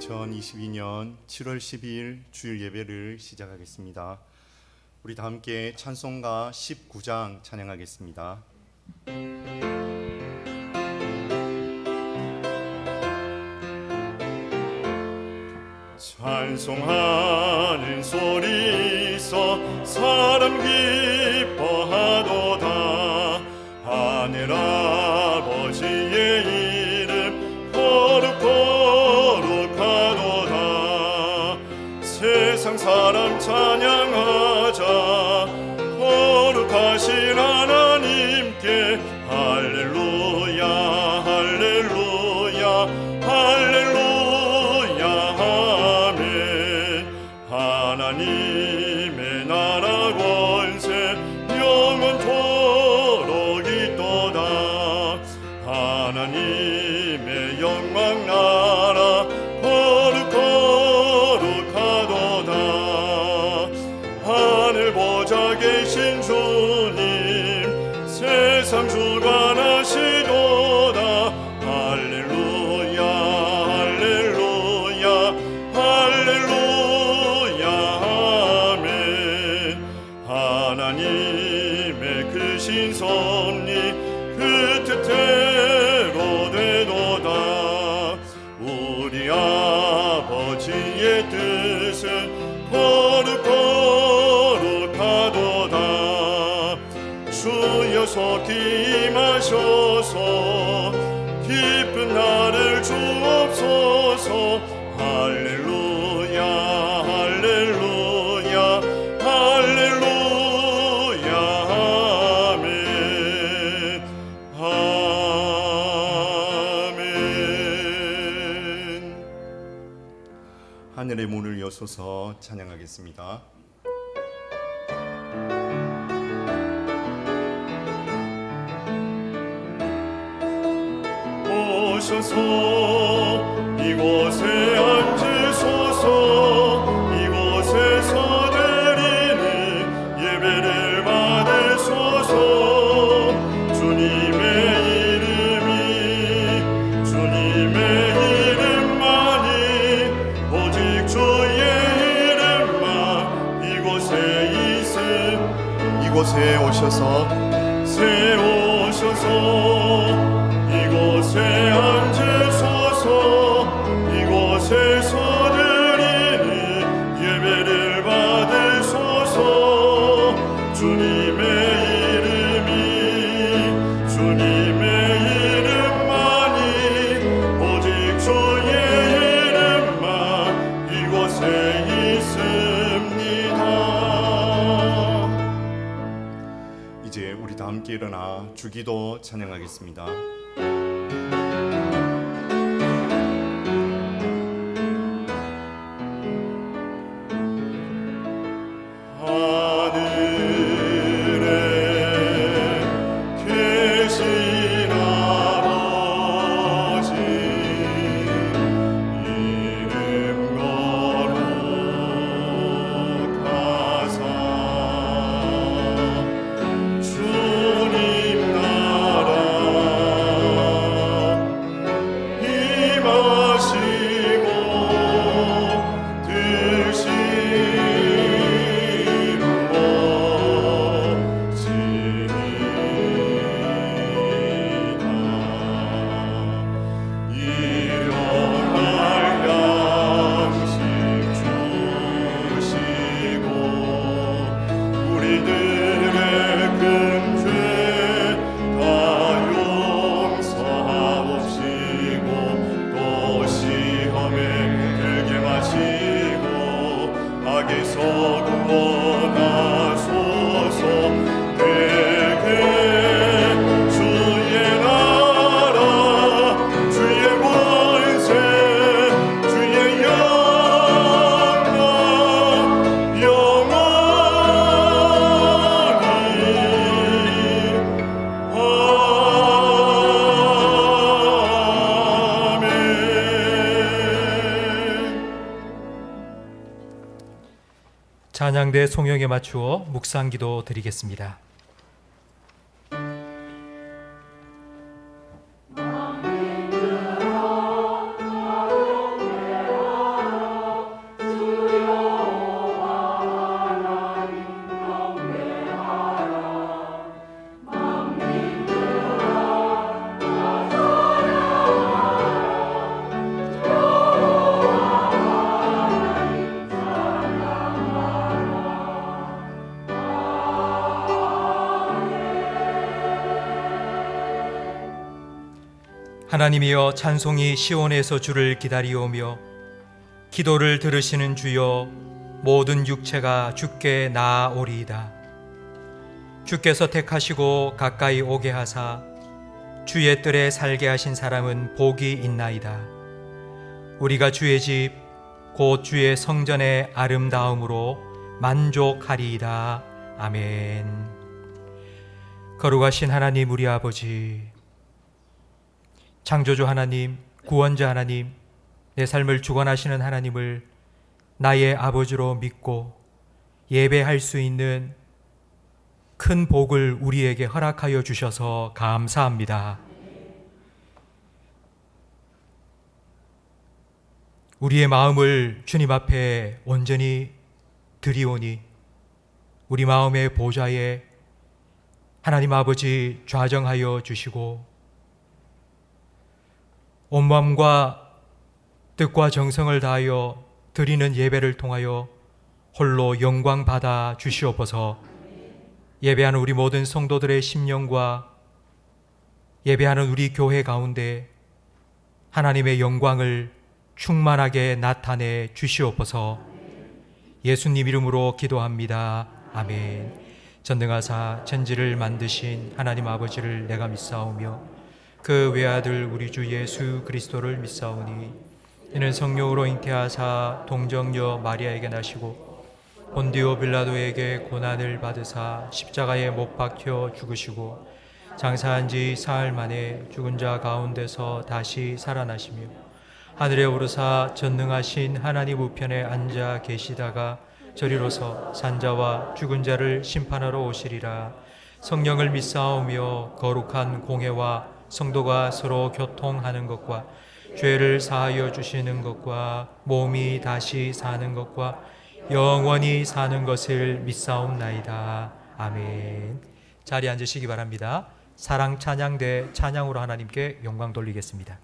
2022년 7월 12일 주일 예배를 시작하겠습니다. 우리 다 함께 찬송가 19장 찬양하겠습니다. 찬송하는 소리서 사람 기뻐하도다. 하늘 아버지의 이름 거룩하도다. 세상 사람 찬양하자. 거룩하신 하나님께 할렐루야 할렐루야 할렐루야 아멘. 하나님의 나라 권세 영원토록 있도다. 하나님의 영광 나라 거룩하도다. 하늘 보좌 계신 주님 세상 주관하시도다. 할렐루야 할렐루야 할렐루야 아멘. 하나님의 크신 섭리 그 뜻대로 되도다. 우리 아버지의 뜻은 거룩하도다. 주여 속히 임하셔서 기쁜 나를 주옵소서. 할렐루야 할렐루야 할렐루야 아멘 아멘. 하늘의 문을 여소서 찬양하겠습니다. 오셔서 이곳에 앉으소서. 이곳에서 드리는 예배를 받으소서. 주님의 이름만이 오직 주의 이름만 이곳에 있음. 이곳에 오셔서 세우셔서 이곳에 앉으소서. 이곳에서 드리는 예배를 받으소서. 주님의 이름만이 오직 주의 이름만 이곳에 있습니다. 이제 우리 다 함께 일어나 주기도 찬양하겠습니다. 찬양대 송영에 맞추어 묵상기도 드리겠습니다. 하나님이여 찬송이 시온에서 주를 기다리오며 기도를 들으시는 주여 모든 육체가 주께 나아오리이다. 주께서 택하시고 가까이 오게 하사 주의 뜰에 살게 하신 사람은 복이 있나이다. 우리가 주의 집 곧 주의 성전의 아름다움으로 만족하리이다. 아멘. 거룩하신 하나님 우리 아버지, 창조주 하나님, 구원자 하나님, 내 삶을 주관하시는 하나님을 나의 아버지로 믿고 예배할 수 있는 큰 복을 우리에게 허락하여 주셔서 감사합니다. 우리의 마음을 주님 앞에 온전히 드리오니 우리 마음의 보좌에 하나님 아버지 좌정하여 주시고 온 마음과 뜻과 정성을 다하여 드리는 예배를 통하여 홀로 영광 받아 주시옵소서. 예배하는 우리 모든 성도들의 심령과 예배하는 우리 교회 가운데 하나님의 영광을 충만하게 나타내 주시옵소서. 예수님 이름으로 기도합니다. 아멘. 전능하사 천지를 만드신 하나님 아버지를 내가 믿사오며 그 외아들 우리 주 예수 그리스도를 믿사오니 이는 성령으로 잉태하사 동정녀 마리아에게 나시고 본디오 빌라도에게 고난을 받으사 십자가에 못 박혀 죽으시고 장사한 지 사흘 만에 죽은 자 가운데서 다시 살아나시며 하늘에 오르사 전능하신 하나님 우편에 앉아 계시다가 저리로서 산자와 죽은 자를 심판하러 오시리라. 성령을 믿사오며 거룩한 공회와 성도가 서로 교통하는 것과 죄를 사하여 주시는 것과 몸이 다시 사는 것과 영원히 사는 것을 믿사옵나이다. 아멘. 자리에 앉으시기 바랍니다. 사랑 찬양대 찬양으로 하나님께 영광 돌리겠습니다.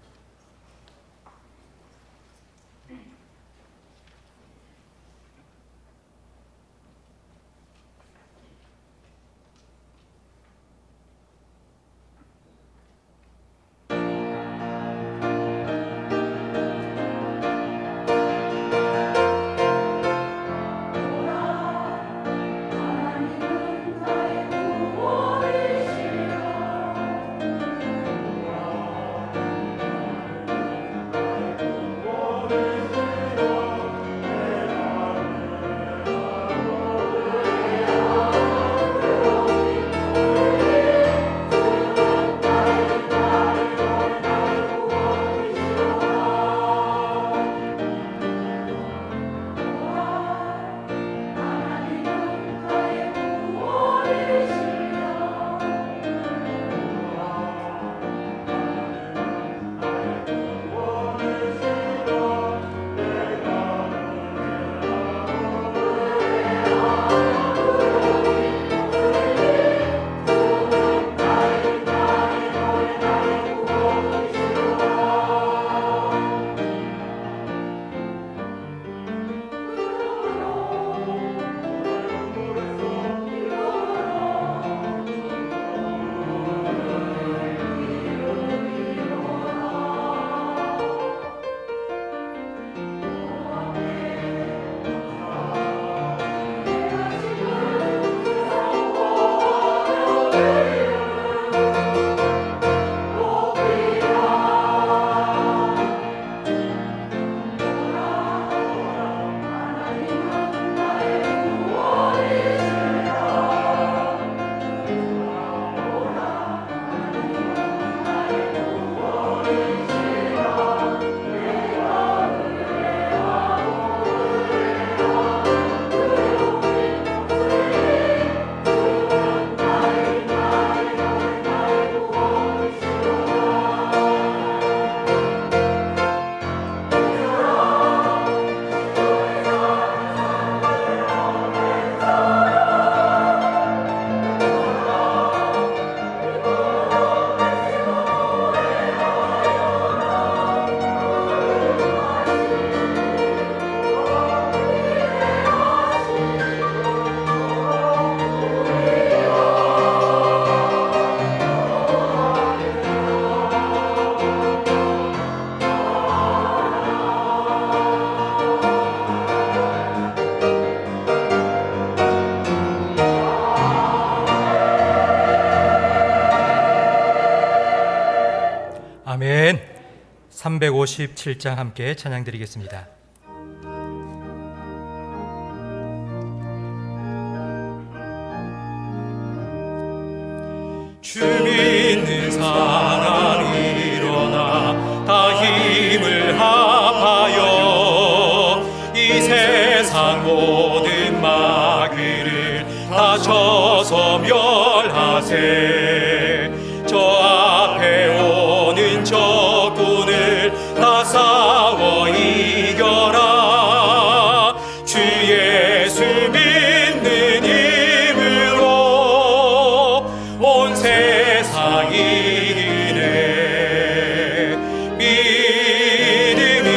아멘. 357장 함께 찬양 드리겠습니다. 주 믿는 사람 일어나 다 힘을 합하여 이 세상 모든 마귀를 다 쳐서 멸하세. 저 앞에 오는 적군을 다 싸워 이겨라. 주 예수 믿는 힘으로 온 세상이 이기네. 믿음이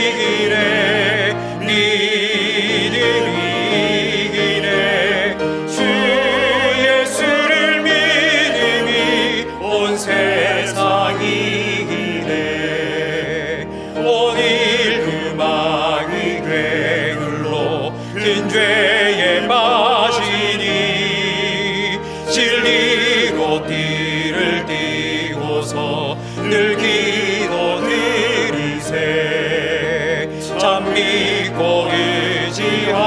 이기네. 믿음이 이기네. 주 예수를 믿음이 온 세상이 이기네. 온 인류 마귀 괴물로 큰 죄에 빠지니 진리로 띠를 띠고서 늘 기도드리세. 참 믿고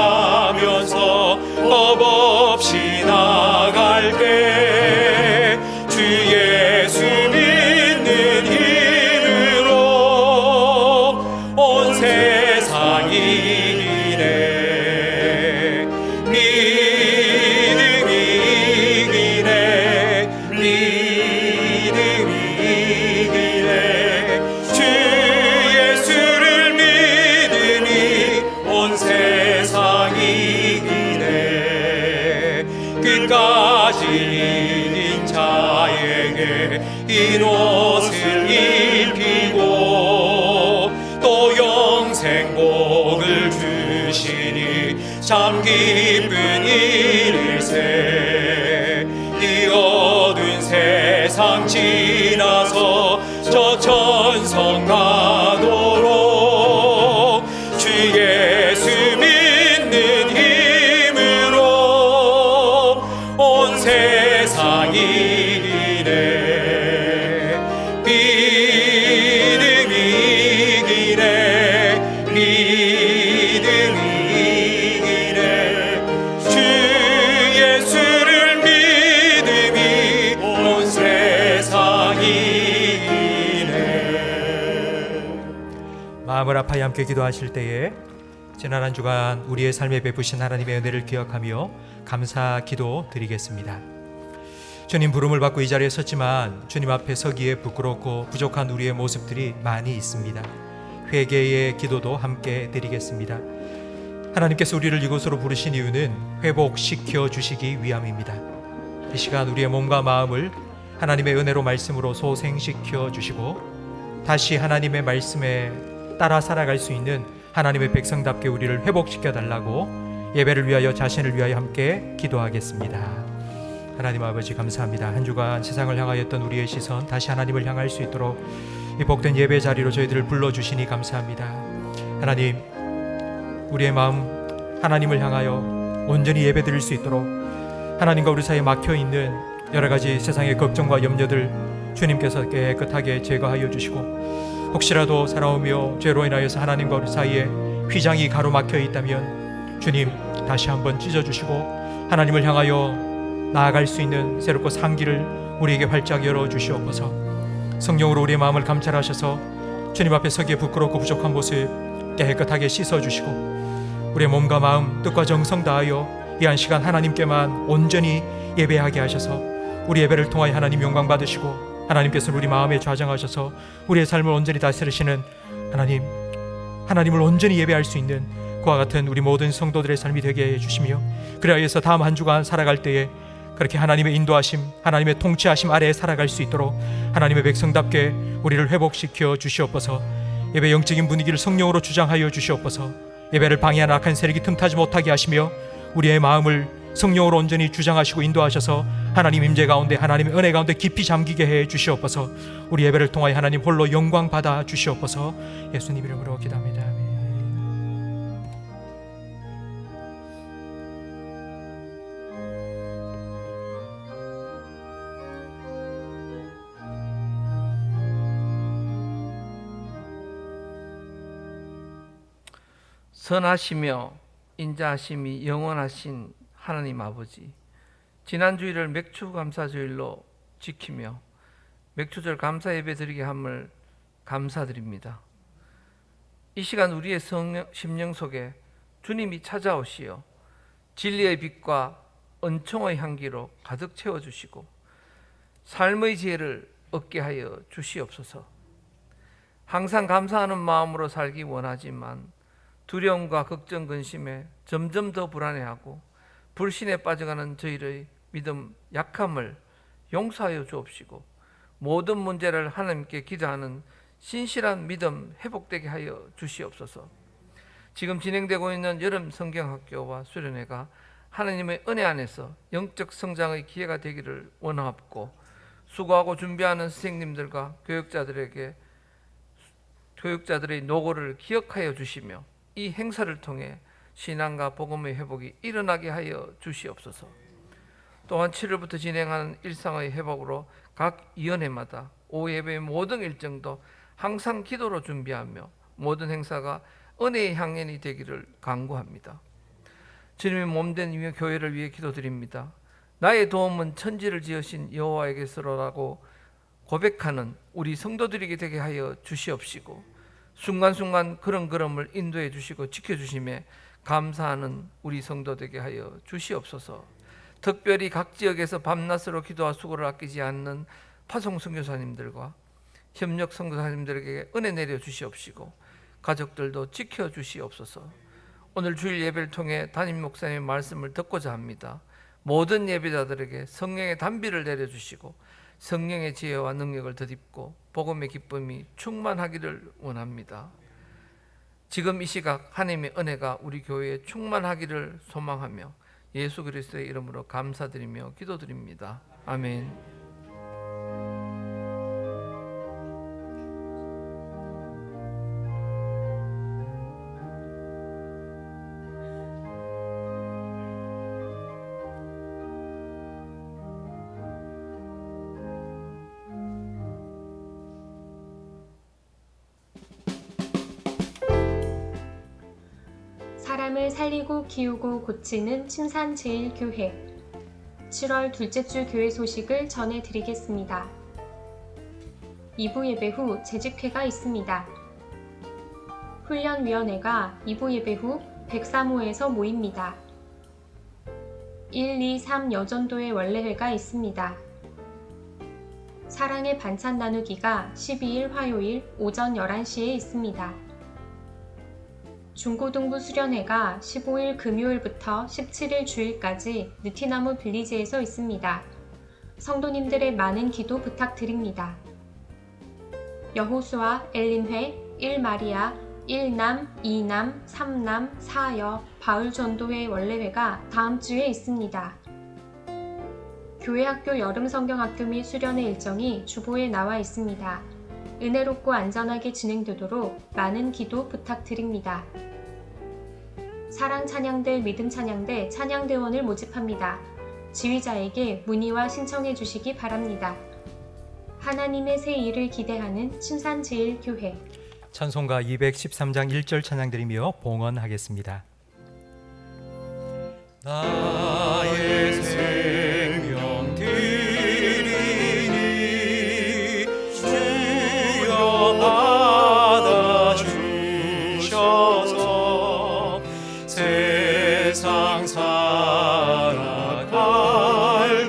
의지하면서 겁없이 나갈 때 주 예수 믿는 힘으로 온 세상이 이기네. 믿음이 이기네. 믿음이 이기네. 주 예수를 믿음이 온 세상이 이기네. 끝까지 이긴 자에게 흰 옷을 입히고 또 영생복을 주시니 참 기쁜 일일세. 이 어두운 세상 지나서 저 천성 가도록 주 예수 믿는 힘으로 온 세상이 이기네. 믿음이 이기네. 믿음이 이기네. 주 예수를 믿음이 온 세상이 이기네. 마음을 아파야 함께 기도하실 때에 지난 한 주간 우리의 삶에 베푸신 하나님의 은혜를 기억하며 감사 기도 드리겠습니다. 주님 부름을 받고 이 자리에 섰지만 주님 앞에 서기에 부끄럽고 부족한 우리의 모습들이 많이 있습니다. 회개의 기도도 함께 드리겠습니다. 하나님께서 우리를 이곳으로 부르신 이유는 회복시켜 주시기 위함입니다. 이 시간 우리의 몸과 마음을 하나님의 은혜로 말씀으로 소생시켜 주시고 다시 하나님의 말씀에 따라 살아갈 수 있는 하나님의 백성답게 우리를 회복시켜 달라고 예배를 위하여 자신을 위하여 함께 기도하겠습니다. 하나님 아버지 감사합니다. 한 주간 세상을 향하였던 우리의 시선 다시 하나님을 향할 수 있도록 이 복된 예배 자리로 저희들을 불러주시니 감사합니다. 하나님 우리의 마음 하나님을 향하여 온전히 예배 드릴 수 있도록 하나님과 우리 사이에 막혀있는 여러 가지 세상의 걱정과 염려들 주님께서 깨끗하게 제거하여 주시고 혹시라도 살아오며 죄로 인하여서 하나님과 우리 사이에 휘장이 가로막혀 있다면 주님 다시 한번 찢어주시고 하나님을 향하여 나아갈 수 있는 새롭고 상기를 우리에게 활짝 열어주시옵소서. 성령으로 우리의 마음을 감찰하셔서 주님 앞에 서기에 부끄럽고 부족한 모습 깨끗하게 씻어주시고 우리의 몸과 마음 뜻과 정성 다하여 이 한 시간 하나님께만 온전히 예배하게 하셔서 우리 예배를 통하여 하나님 영광 받으시고 하나님께서는 우리 마음에 좌정하셔서 우리의 삶을 온전히 다스리시는 하나님을 온전히 예배할 수 있는 그와 같은 우리 모든 성도들의 삶이 되게 해주시며 그리하여서 다음 한 주간 살아갈 때에 그렇게 하나님의 인도하심 하나님의 통치하심 아래에 살아갈 수 있도록 하나님의 백성답게 우리를 회복시켜 주시옵소서. 예배 영적인 분위기를 성령으로 주장하여 주시옵소서. 예배를 방해하는 악한 세력이 틈타지 못하게 하시며 우리의 마음을 성령으로 온전히 주장하시고 인도하셔서 하나님 임재 가운데 하나님의 은혜 가운데 깊이 잠기게 해 주시옵소서. 우리 예배를 통하여 하나님 홀로 영광 받아 주시옵소서. 예수님 이름으로 기도합니다. 아멘. 선하시며 인자하심이 영원하신 하나님 아버지, 지난 주일을 맥주 감사주일로 지키며 맥주절 감사 예배 드리게 함을 감사드립니다. 이 시간 우리의 심령 속에 주님이 찾아오시어 진리의 빛과 은총의 향기로 가득 채워주시고 삶의 지혜를 얻게 하여 주시옵소서. 항상 감사하는 마음으로 살기 원하지만 두려움과 걱정, 근심에 점점 더 불안해하고 불신에 빠져가는 저희의 믿음 약함을 용서하여 주옵시고 모든 문제를 하나님께 기도하는 신실한 믿음 회복되게 하여 주시옵소서. 지금 진행되고 있는 여름 성경학교와 수련회가 하나님의 은혜 안에서 영적 성장의 기회가 되기를 원하옵고 수고하고 준비하는 선생님들과 교육자들의 노고를 기억하여 주시며 이 행사를 통해 신앙과 복음의 회복이 일어나게 하여 주시옵소서. 또한 7월부터 진행하는 일상의 회복으로 각 위원회마다 오후 예배의 모든 일정도 항상 기도로 준비하며 모든 행사가 은혜의 향연이 되기를 간구합니다. 주님의 몸된 교회를 위해 기도드립니다. 나의 도움은 천지를 지으신 여호와에게서라고 고백하는 우리 성도들에게 되게 하여 주시옵시고 순간순간 그런 걸음을 인도해 주시고 지켜주심에 감사하는 우리 성도 되게 하여 주시옵소서. 특별히 각 지역에서 밤낮으로 기도와 수고를 아끼지 않는 파송 선교사님들과 협력 선교사님들에게 은혜 내려 주시옵시고 가족들도 지켜 주시옵소서. 오늘 주일 예배를 통해 담임 목사님의 말씀을 듣고자 합니다. 모든 예배자들에게 성령의 단비를 내려 주시고 성령의 지혜와 능력을 덧입고 복음의 기쁨이 충만하기를 원합니다. 지금 이 시각 하나님의 은혜가 우리 교회에 충만하기를 소망하며 예수 그리스도의 이름으로 감사드리며 기도드립니다. 아멘. 사람을 살리고 키우고 고치는 침산제일교회 7월 둘째 주 교회 소식을 전해드리겠습니다. 2부 예배 후 재직회가 있습니다. 훈련위원회가 2부 예배 후 103호에서 모입니다. 1, 2, 3 여전도의 원래회가 있습니다. 사랑의 반찬 나누기가 12일 화요일 오전 11시에 있습니다. 중고등부 수련회가 15일 금요일부터 17일 주일까지 느티나무 빌리지에서 있습니다. 성도님들의 많은 기도 부탁드립니다. 여호수아, 엘린회, 1마리아, 1남, 2남, 3남, 4여, 바울전도회 원래회가 다음 주에 있습니다. 교회학교 여름성경학교 및 수련회 일정이 주보에 나와 있습니다. 은혜롭고 안전하게 진행되도록 많은 기도 부탁드립니다. 사랑 찬양대, 믿음 찬양대, 찬양대원을 모집합니다. 지휘자에게 문의와 신청해 주시기 바랍니다. 하나님의 새 일을 기대하는 침산제일교회 찬송가 213장 1절 찬양드리며 봉헌하겠습니다. 나의 생명 드리니 주여 받아주셔서 세상 살아갈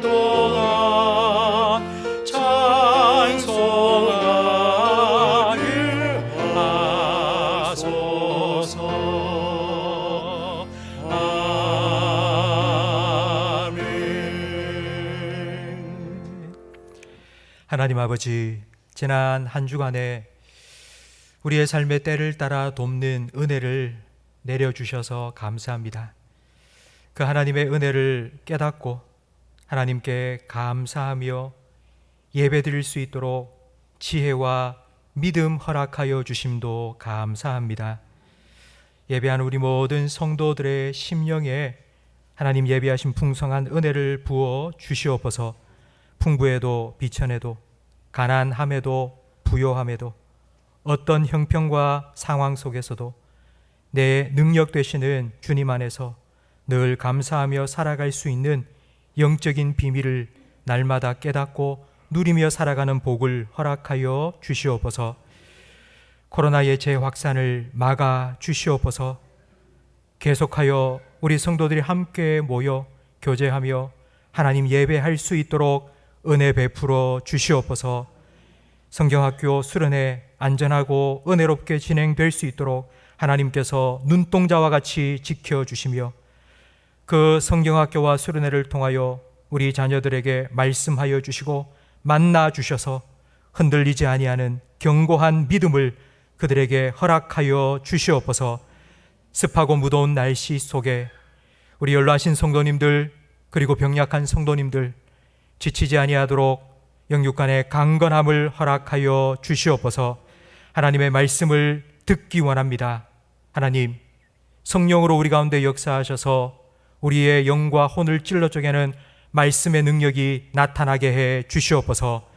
동안 찬송하게 하소서. 아멘. 하나님 아버지, 지난 한 주간에 우리의 삶의 때를 따라 돕는 은혜를 내려주셔서 감사합니다. 그 하나님의 은혜를 깨닫고 하나님께 감사하며 예배드릴 수 있도록 지혜와 믿음 허락하여 주심도 감사합니다. 예배하는 우리 모든 성도들의 심령에 하나님 예비하신 풍성한 은혜를 부어 주시옵소서. 풍부해도 비천해도 가난함에도 부요함에도 어떤 형편과 상황 속에서도 내 능력 되시는 주님 안에서 늘 감사하며 살아갈 수 있는 영적인 비밀을 날마다 깨닫고 누리며 살아가는 복을 허락하여 주시옵소서. 코로나의 재확산을 막아 주시옵소서. 계속하여 우리 성도들이 함께 모여 교제하며 하나님 예배할 수 있도록 은혜 베풀어 주시옵소서. 성경학교 수련회 안전하고 은혜롭게 진행될 수 있도록 하나님께서 눈동자와 같이 지켜주시며 그 성경학교와 수련회를 통하여 우리 자녀들에게 말씀하여 주시고 만나 주셔서 흔들리지 아니하는 견고한 믿음을 그들에게 허락하여 주시옵소서. 습하고 무더운 날씨 속에 우리 연로하신 성도님들 그리고 병약한 성도님들 지치지 아니하도록 영육간의 강건함을 허락하여 주시옵소서. 하나님의 말씀을 듣기 원합니다. 하나님, 성령으로 우리 가운데 역사하셔서 우리의 영과 혼을 찔러 쪼개는 말씀의 능력이 나타나게 해 주시옵소서.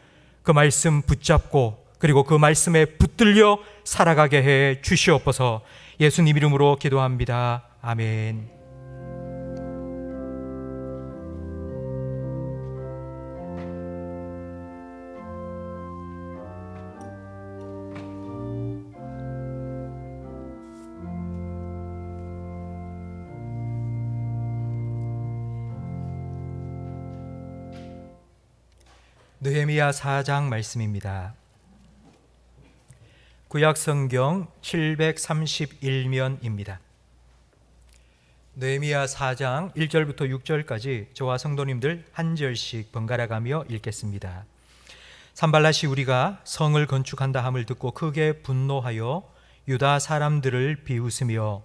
그 말씀 붙잡고 그리고 그 말씀에 붙들려 살아가게 해 주시옵소서. 예수님 이름으로 기도합니다. 아멘. 느헤미야 4장 말씀입니다. 구약성경 731면입니다. 느헤미야 4장 1절부터 6절까지 저와 성도님들 한 절씩 번갈아가며 읽겠습니다. 산발랏이 우리가 성을 건축한다 함을 듣고 크게 분노하여 유다 사람들을 비웃으며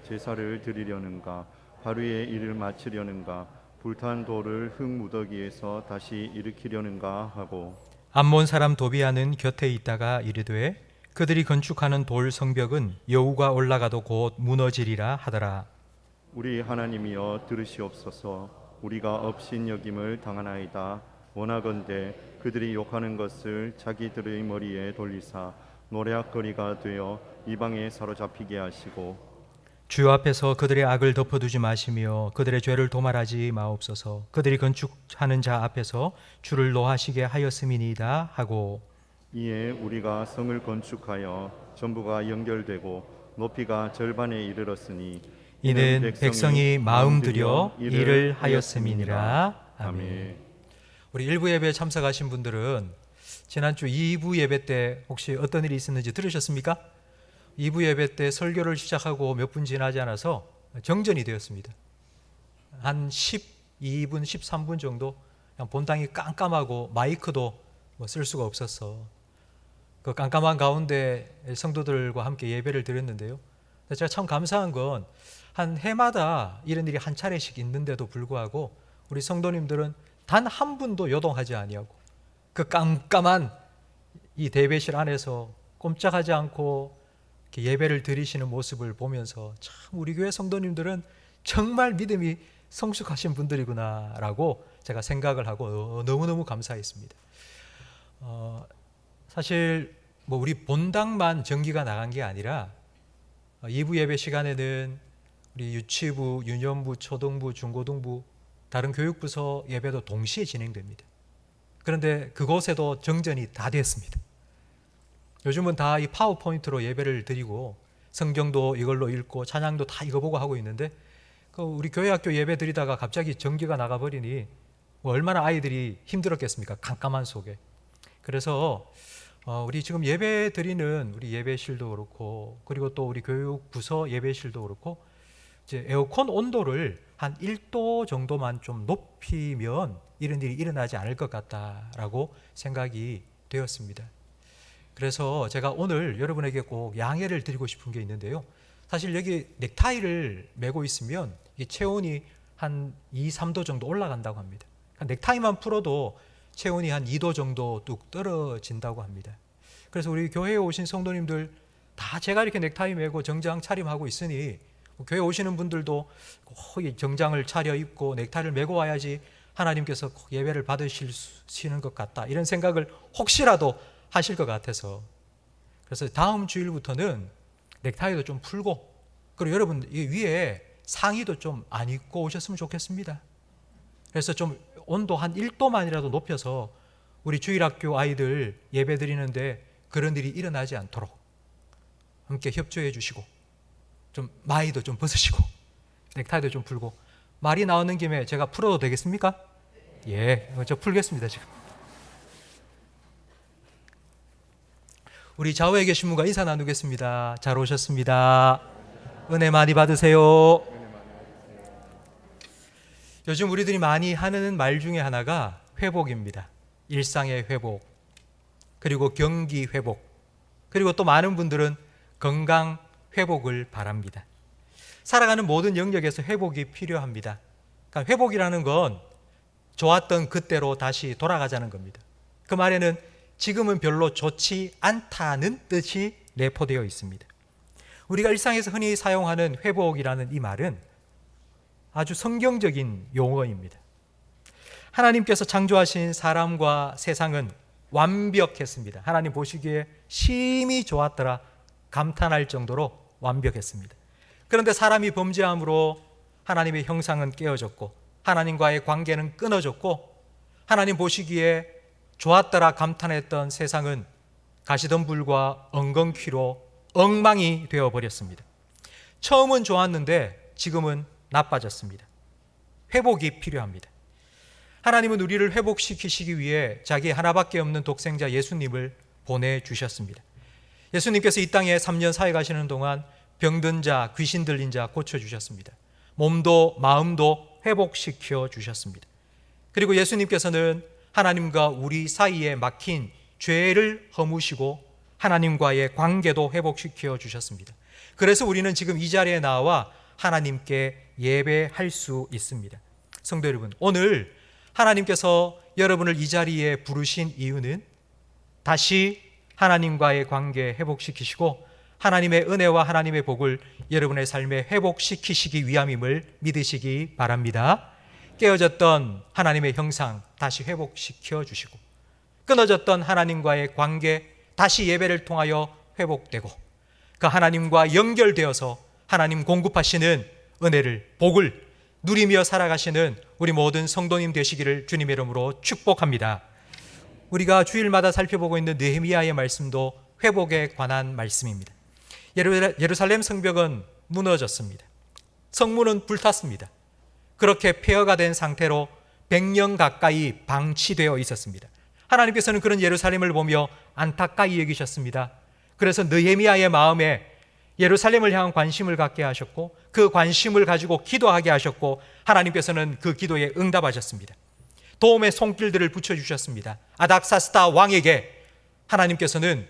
제사를 드리려는가, 하루의 일을 마치려는가, 불탄 돌을 흙무더기에서 다시 일으키려는가 하고, 암몬 사람 도비아는 곁에 있다가 이르되 그들이 건축하는 돌 성벽은 여우가 올라가도 곧 무너지리라 하더라. 우리 하나님이여 들으시옵소서. 우리가 업신여김을 당하나이다. 원하건대 그들이 욕하는 것을 자기들의 머리에 돌리사 노략거리가 되어 이방에 사로잡히게 하시고, 주 앞에서 그들의 악을 덮어두지 마시며 그들의 죄를 도말하지 마옵소서. 그들이 건축하는 자 앞에서 주를 노하시게 하였음이니이다 하고, 이에 우리가 성을 건축하여 전부가 연결되고 높이가 절반에 이르렀으니 이는 백성이 마음 들여 일을 하였음이니라. 아멘. 우리 1부 예배에 참석하신 분들은 지난주 2부 예배 때 혹시 어떤 일이 있었는지 들으셨습니까? 2부 예배 때 설교를 시작하고 몇 분 지나지 않아서 정전이 되었습니다. 한 12분, 13분 정도 그냥 본당이 깜깜하고 마이크도 쓸 수가 없었어. 그 깜깜한 가운데 성도들과 함께 예배를 드렸는데요. 제가 참 감사한 건 한 해마다 이런 일이 한 차례씩 있는데도 불구하고 우리 성도님들은 단 한 분도 요동하지 아니하고 그 깜깜한 이 대배실 안에서 꼼짝하지 않고 예배를 드리시는 모습을 보면서 참 우리 교회 성도님들은 정말 믿음이 성숙하신 분들이구나라고 제가 생각을 하고 너무너무 감사했습니다. 사실 우리 본당만 전기가 나간 게 아니라 2부 예배 시간에는 우리 유치부, 유년부, 초등부, 중고등부 다른 교육부서 예배도 동시에 진행됩니다. 그런데 그곳에도 정전이 다 됐습니다. 요즘은 다 이 파워포인트로 예배를 드리고 성경도 이걸로 읽고 찬양도 다 이거 보고 하고 있는데 우리 교회 학교 예배 드리다가 갑자기 전기가 나가버리니 얼마나 아이들이 힘들었겠습니까? 깜깜한 속에. 그래서 우리 지금 예배 드리는 우리 예배실도 그렇고 그리고 또 우리 교육부서 예배실도 그렇고 이제 에어컨 온도를 한 1도 정도만 좀 높이면 이런 일이 일어나지 않을 것 같다라고 생각이 되었습니다. 그래서 제가 오늘 여러분에게 꼭 양해를 드리고 싶은 게 있는데요. 사실 여기 넥타이를 메고 있으면 이 체온이 한 2, 3도 정도 올라간다고 합니다. 넥타이만 풀어도 체온이 한 2도 정도 뚝 떨어진다고 합니다. 그래서 우리 교회에 오신 성도님들 다 제가 이렇게 넥타이 메고 정장 차림하고 있으니 교회 오시는 분들도 꼭 정장을 차려입고 넥타이를 메고 와야지 하나님께서 꼭 예배를 받으시는 것 같다, 이런 생각을 혹시라도 하실 것 같아서, 그래서 다음 주일부터는 넥타이도 좀 풀고, 그리고 여러분 이 위에 상의도 좀 안 입고 오셨으면 좋겠습니다. 그래서 좀 온도 한 1도만이라도 높여서 우리 주일학교 아이들 예배 드리는데 그런 일이 일어나지 않도록 함께 협조해 주시고, 좀 마이도 좀 벗으시고 넥타이도 좀 풀고. 말이 나오는 김에 제가 풀어도 되겠습니까? 예, 저 풀겠습니다. 지금 우리 좌우에 계신 분과 인사 나누겠습니다. 잘 오셨습니다. 은혜 많이 받으세요. 요즘 우리들이 많이 하는 말 중에 하나가 회복입니다. 일상의 회복, 그리고 경기 회복, 그리고 또 많은 분들은 건강 회복을 바랍니다. 살아가는 모든 영역에서 회복이 필요합니다. 그러니까 회복이라는 건 좋았던 그때로 다시 돌아가자는 겁니다. 그 말에는 지금은 별로 좋지 않다는 뜻이 내포되어 있습니다. 우리가 일상에서 흔히 사용하는 회복이라는 이 말은 아주 성경적인 용어입니다. 하나님께서 창조하신 사람과 세상은 완벽했습니다. 하나님 보시기에 심히 좋았더라 감탄할 정도로 완벽했습니다. 그런데 사람이 범죄함으로 하나님의 형상은 깨어졌고 하나님과의 관계는 끊어졌고, 하나님 보시기에 좋았더라 감탄했던 세상은 가시덤불과 엉겅퀴로 엉망이 되어버렸습니다. 처음은 좋았는데 지금은 나빠졌습니다. 회복이 필요합니다. 하나님은 우리를 회복시키시기 위해 자기 하나밖에 없는 독생자 예수님을 보내주셨습니다. 예수님께서 이 땅에 3년 사회 가시는 동안 병든 자, 귀신 들린 자 고쳐주셨습니다. 몸도 마음도 회복시켜 주셨습니다. 그리고 예수님께서는 하나님과 우리 사이에 막힌 죄를 허무시고 하나님과의 관계도 회복시켜 주셨습니다. 그래서 우리는 지금 이 자리에 나와 하나님께 예배할 수 있습니다. 성도 여러분, 오늘 하나님께서 여러분을 이 자리에 부르신 이유는 다시 하나님과의 관계 회복시키시고 하나님의 은혜와 하나님의 복을 여러분의 삶에 회복시키시기 위함임을 믿으시기 바랍니다. 깨어졌던 하나님의 형상 다시 회복시켜 주시고, 끊어졌던 하나님과의 관계 다시 예배를 통하여 회복되고, 그 하나님과 연결되어서 하나님 공급하시는 은혜를, 복을 누리며 살아가시는 우리 모든 성도님 되시기를 주님의 이름으로 축복합니다. 우리가 주일마다 살펴보고 있는 느헤미야의 말씀도 회복에 관한 말씀입니다. 예루살렘 성벽은 무너졌습니다. 성문은 불탔습니다. 그렇게 폐허가 된 상태로 100년 가까이 방치되어 있었습니다. 하나님께서는 그런 예루살렘을 보며 안타까이 여기셨습니다. 그래서 느헤미야의 마음에 예루살렘을 향한 관심을 갖게 하셨고 그 관심을 가지고 기도하게 하셨고 하나님께서는 그 기도에 응답하셨습니다. 도움의 손길들을 붙여주셨습니다. 아닥사스다 왕에게 하나님께서는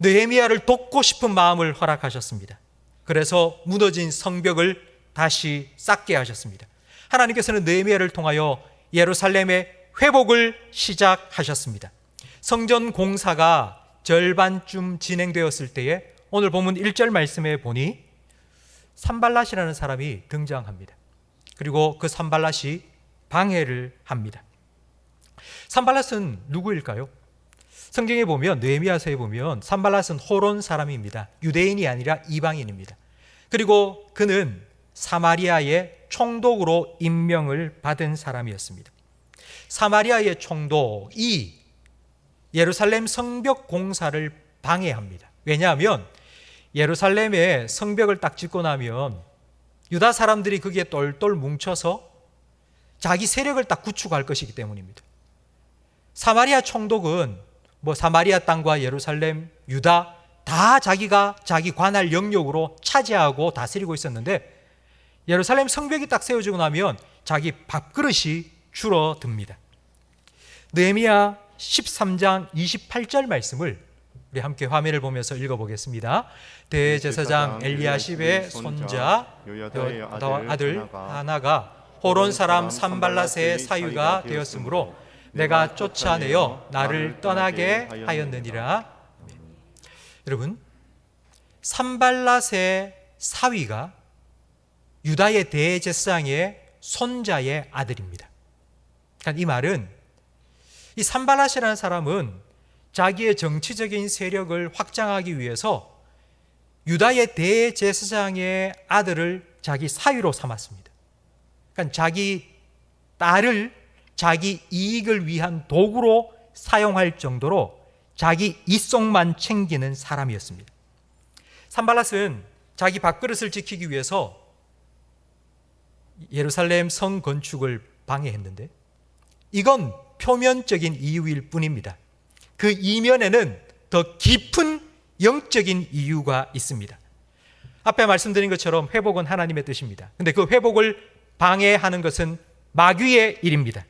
느헤미야를 돕고 싶은 마음을 허락하셨습니다. 그래서 무너진 성벽을 다시 쌓게 하셨습니다. 하나님께서는 느헤미야를 통하여 예루살렘의 회복을 시작하셨습니다. 성전 공사가 절반쯤 진행되었을 때에 오늘 본문 1절 말씀에 보니 산발랏이라는 사람이 등장합니다. 그리고 그 산발랏이 방해를 합니다. 산발랏은 누구일까요? 성경에 보면, 느헤미야서에 보면 산발랏은 호론 사람입니다. 유대인이 아니라 이방인입니다. 그리고 그는 사마리아의 총독으로 임명을 받은 사람이었습니다. 사마리아의 총독이 예루살렘 성벽 공사를 방해합니다. 왜냐하면 예루살렘에 성벽을 딱 짓고 나면 유다 사람들이 거기에 똘똘 뭉쳐서 자기 세력을 딱 구축할 것이기 때문입니다. 사마리아 총독은 사마리아 땅과 예루살렘, 유다 다 자기가 자기 관할 영역으로 차지하고 다스리고 있었는데 예루살렘 성벽이 딱 세워지고 나면 자기 밥그릇이 줄어듭니다. 느헤미야 13장 28절 말씀을 우리 함께 화면을 보면서 읽어보겠습니다. 대제사장 엘리야십의 손자 요야다의 아들 하나가 호론 사람 산발랏의 사위가 되었으므로 내가 쫓아내어 나를 떠나게 하였느니라. 여러분, 산발랏의 사위가 유다의 대제사장의 손자의 아들입니다. 그러니까 이 말은 이 산발랏이라는 사람은 자기의 정치적인 세력을 확장하기 위해서 유다의 대제사장의 아들을 자기 사위로 삼았습니다. 그러니까 자기 딸을 자기 이익을 위한 도구로 사용할 정도로 자기 이속만 챙기는 사람이었습니다. 산발랏은 자기 밥그릇을 지키기 위해서 예루살렘 성 건축을 방해했는데 이건 표면적인 이유일 뿐입니다. 그 이면에는 더 깊은 영적인 이유가 있습니다. 앞에 말씀드린 것처럼 회복은 하나님의 뜻입니다. 근데 그 회복을 방해하는 것은 마귀의 일입니다.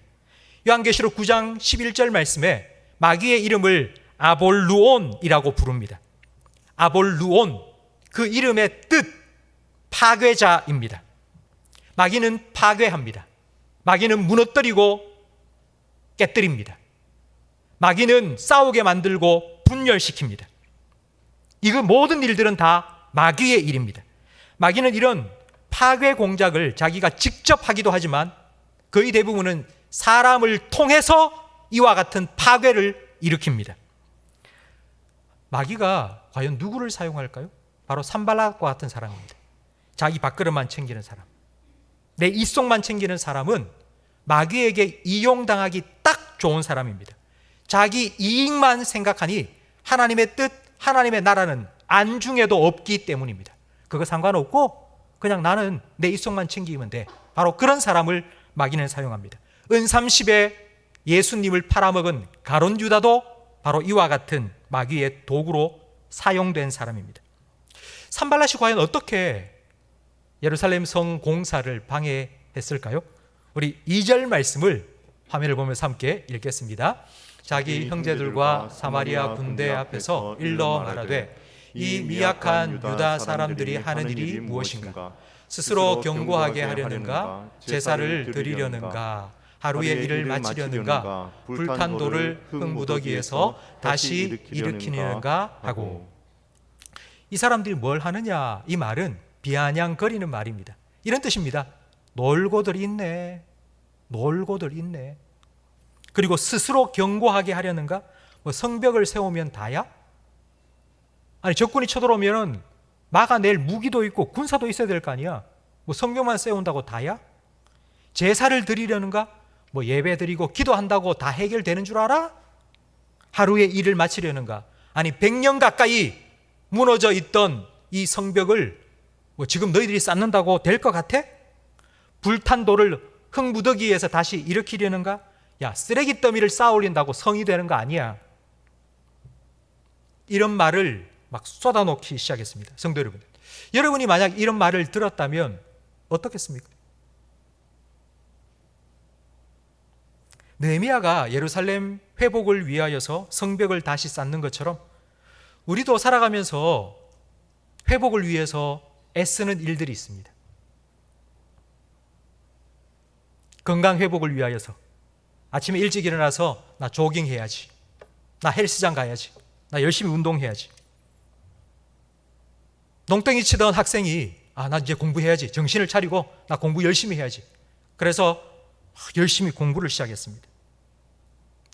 요한계시록 9장 11절 말씀에 마귀의 이름을 아볼루온이라고 부릅니다. 아볼루온, 그 이름의 뜻, 파괴자입니다. 마귀는 파괴합니다. 마귀는 무너뜨리고 깨뜨립니다. 마귀는 싸우게 만들고 분열시킵니다. 이거 모든 일들은 다 마귀의 일입니다. 마귀는 이런 파괴 공작을 자기가 직접 하기도 하지만 거의 대부분은 사람을 통해서 이와 같은 파괴를 일으킵니다. 마귀가 과연 누구를 사용할까요? 바로 산발랏과 같은 사람입니다. 자기 밥그릇만 챙기는 사람, 내 이속만 챙기는 사람은 마귀에게 이용당하기 딱 좋은 사람입니다. 자기 이익만 생각하니 하나님의 뜻, 하나님의 나라는 안중에도 없기 때문입니다. 그거 상관없고 그냥 나는 내 이속만 챙기면 돼. 바로 그런 사람을 마귀는 사용합니다. 은삼십에 예수님을 팔아먹은 가룟 유다도 바로 이와 같은 마귀의 도구로 사용된 사람입니다. 산발랏이 과연 어떻게 예루살렘 성 공사를 방해했을까요? 우리 2절 말씀을 화면을 보면서 함께 읽겠습니다. 자기 형제들과 사마리아 군대 앞에서 일러 말하되 이 미약한 유다 사람들이 하는 일이 무엇인가? 스스로 경고하게 하려는가? 제사를 드리려는가? 하루의 일을 마치려는가? 불탄 돌을 흙무더기에서 다시 일으키려는가? 하고. 이 사람들이 뭘 하느냐? 이 말은 비아냥거리는 말입니다. 이런 뜻입니다. 놀고들 있네. 놀고들 있네. 그리고 스스로 경고하게 하려는가? 뭐 성벽을 세우면 다야? 아니 적군이 쳐들어오면 막아낼 무기도 있고 군사도 있어야 될 거 아니야. 뭐 성벽만 세운다고 다야? 제사를 드리려는가? 뭐 예배 드리고 기도한다고 다 해결되는 줄 알아? 하루의 일을 마치려는가? 아니 100년 가까이 무너져 있던 이 성벽을 뭐 지금 너희들이 쌓는다고 될 것 같아? 불탄 돌을 흙무더기에서 다시 일으키려는가? 야, 쓰레기 더미를 쌓아 올린다고 성이 되는 거 아니야. 이런 말을 막 쏟아놓기 시작했습니다. 성도 여러분, 여러분이 만약 이런 말을 들었다면 어떻겠습니까? 느헤미야가 예루살렘 회복을 위하여서 성벽을 다시 쌓는 것처럼 우리도 살아가면서 회복을 위해서 애쓰는 일들이 있습니다. 건강 회복을 위하여서 아침에 일찍 일어나서 나 조깅 해야지, 나 헬스장 가야지, 나 열심히 운동해야지. 농땡이 치던 학생이 나 이제 공부해야지, 정신을 차리고 나 공부 열심히 해야지. 그래서 열심히 공부를 시작했습니다.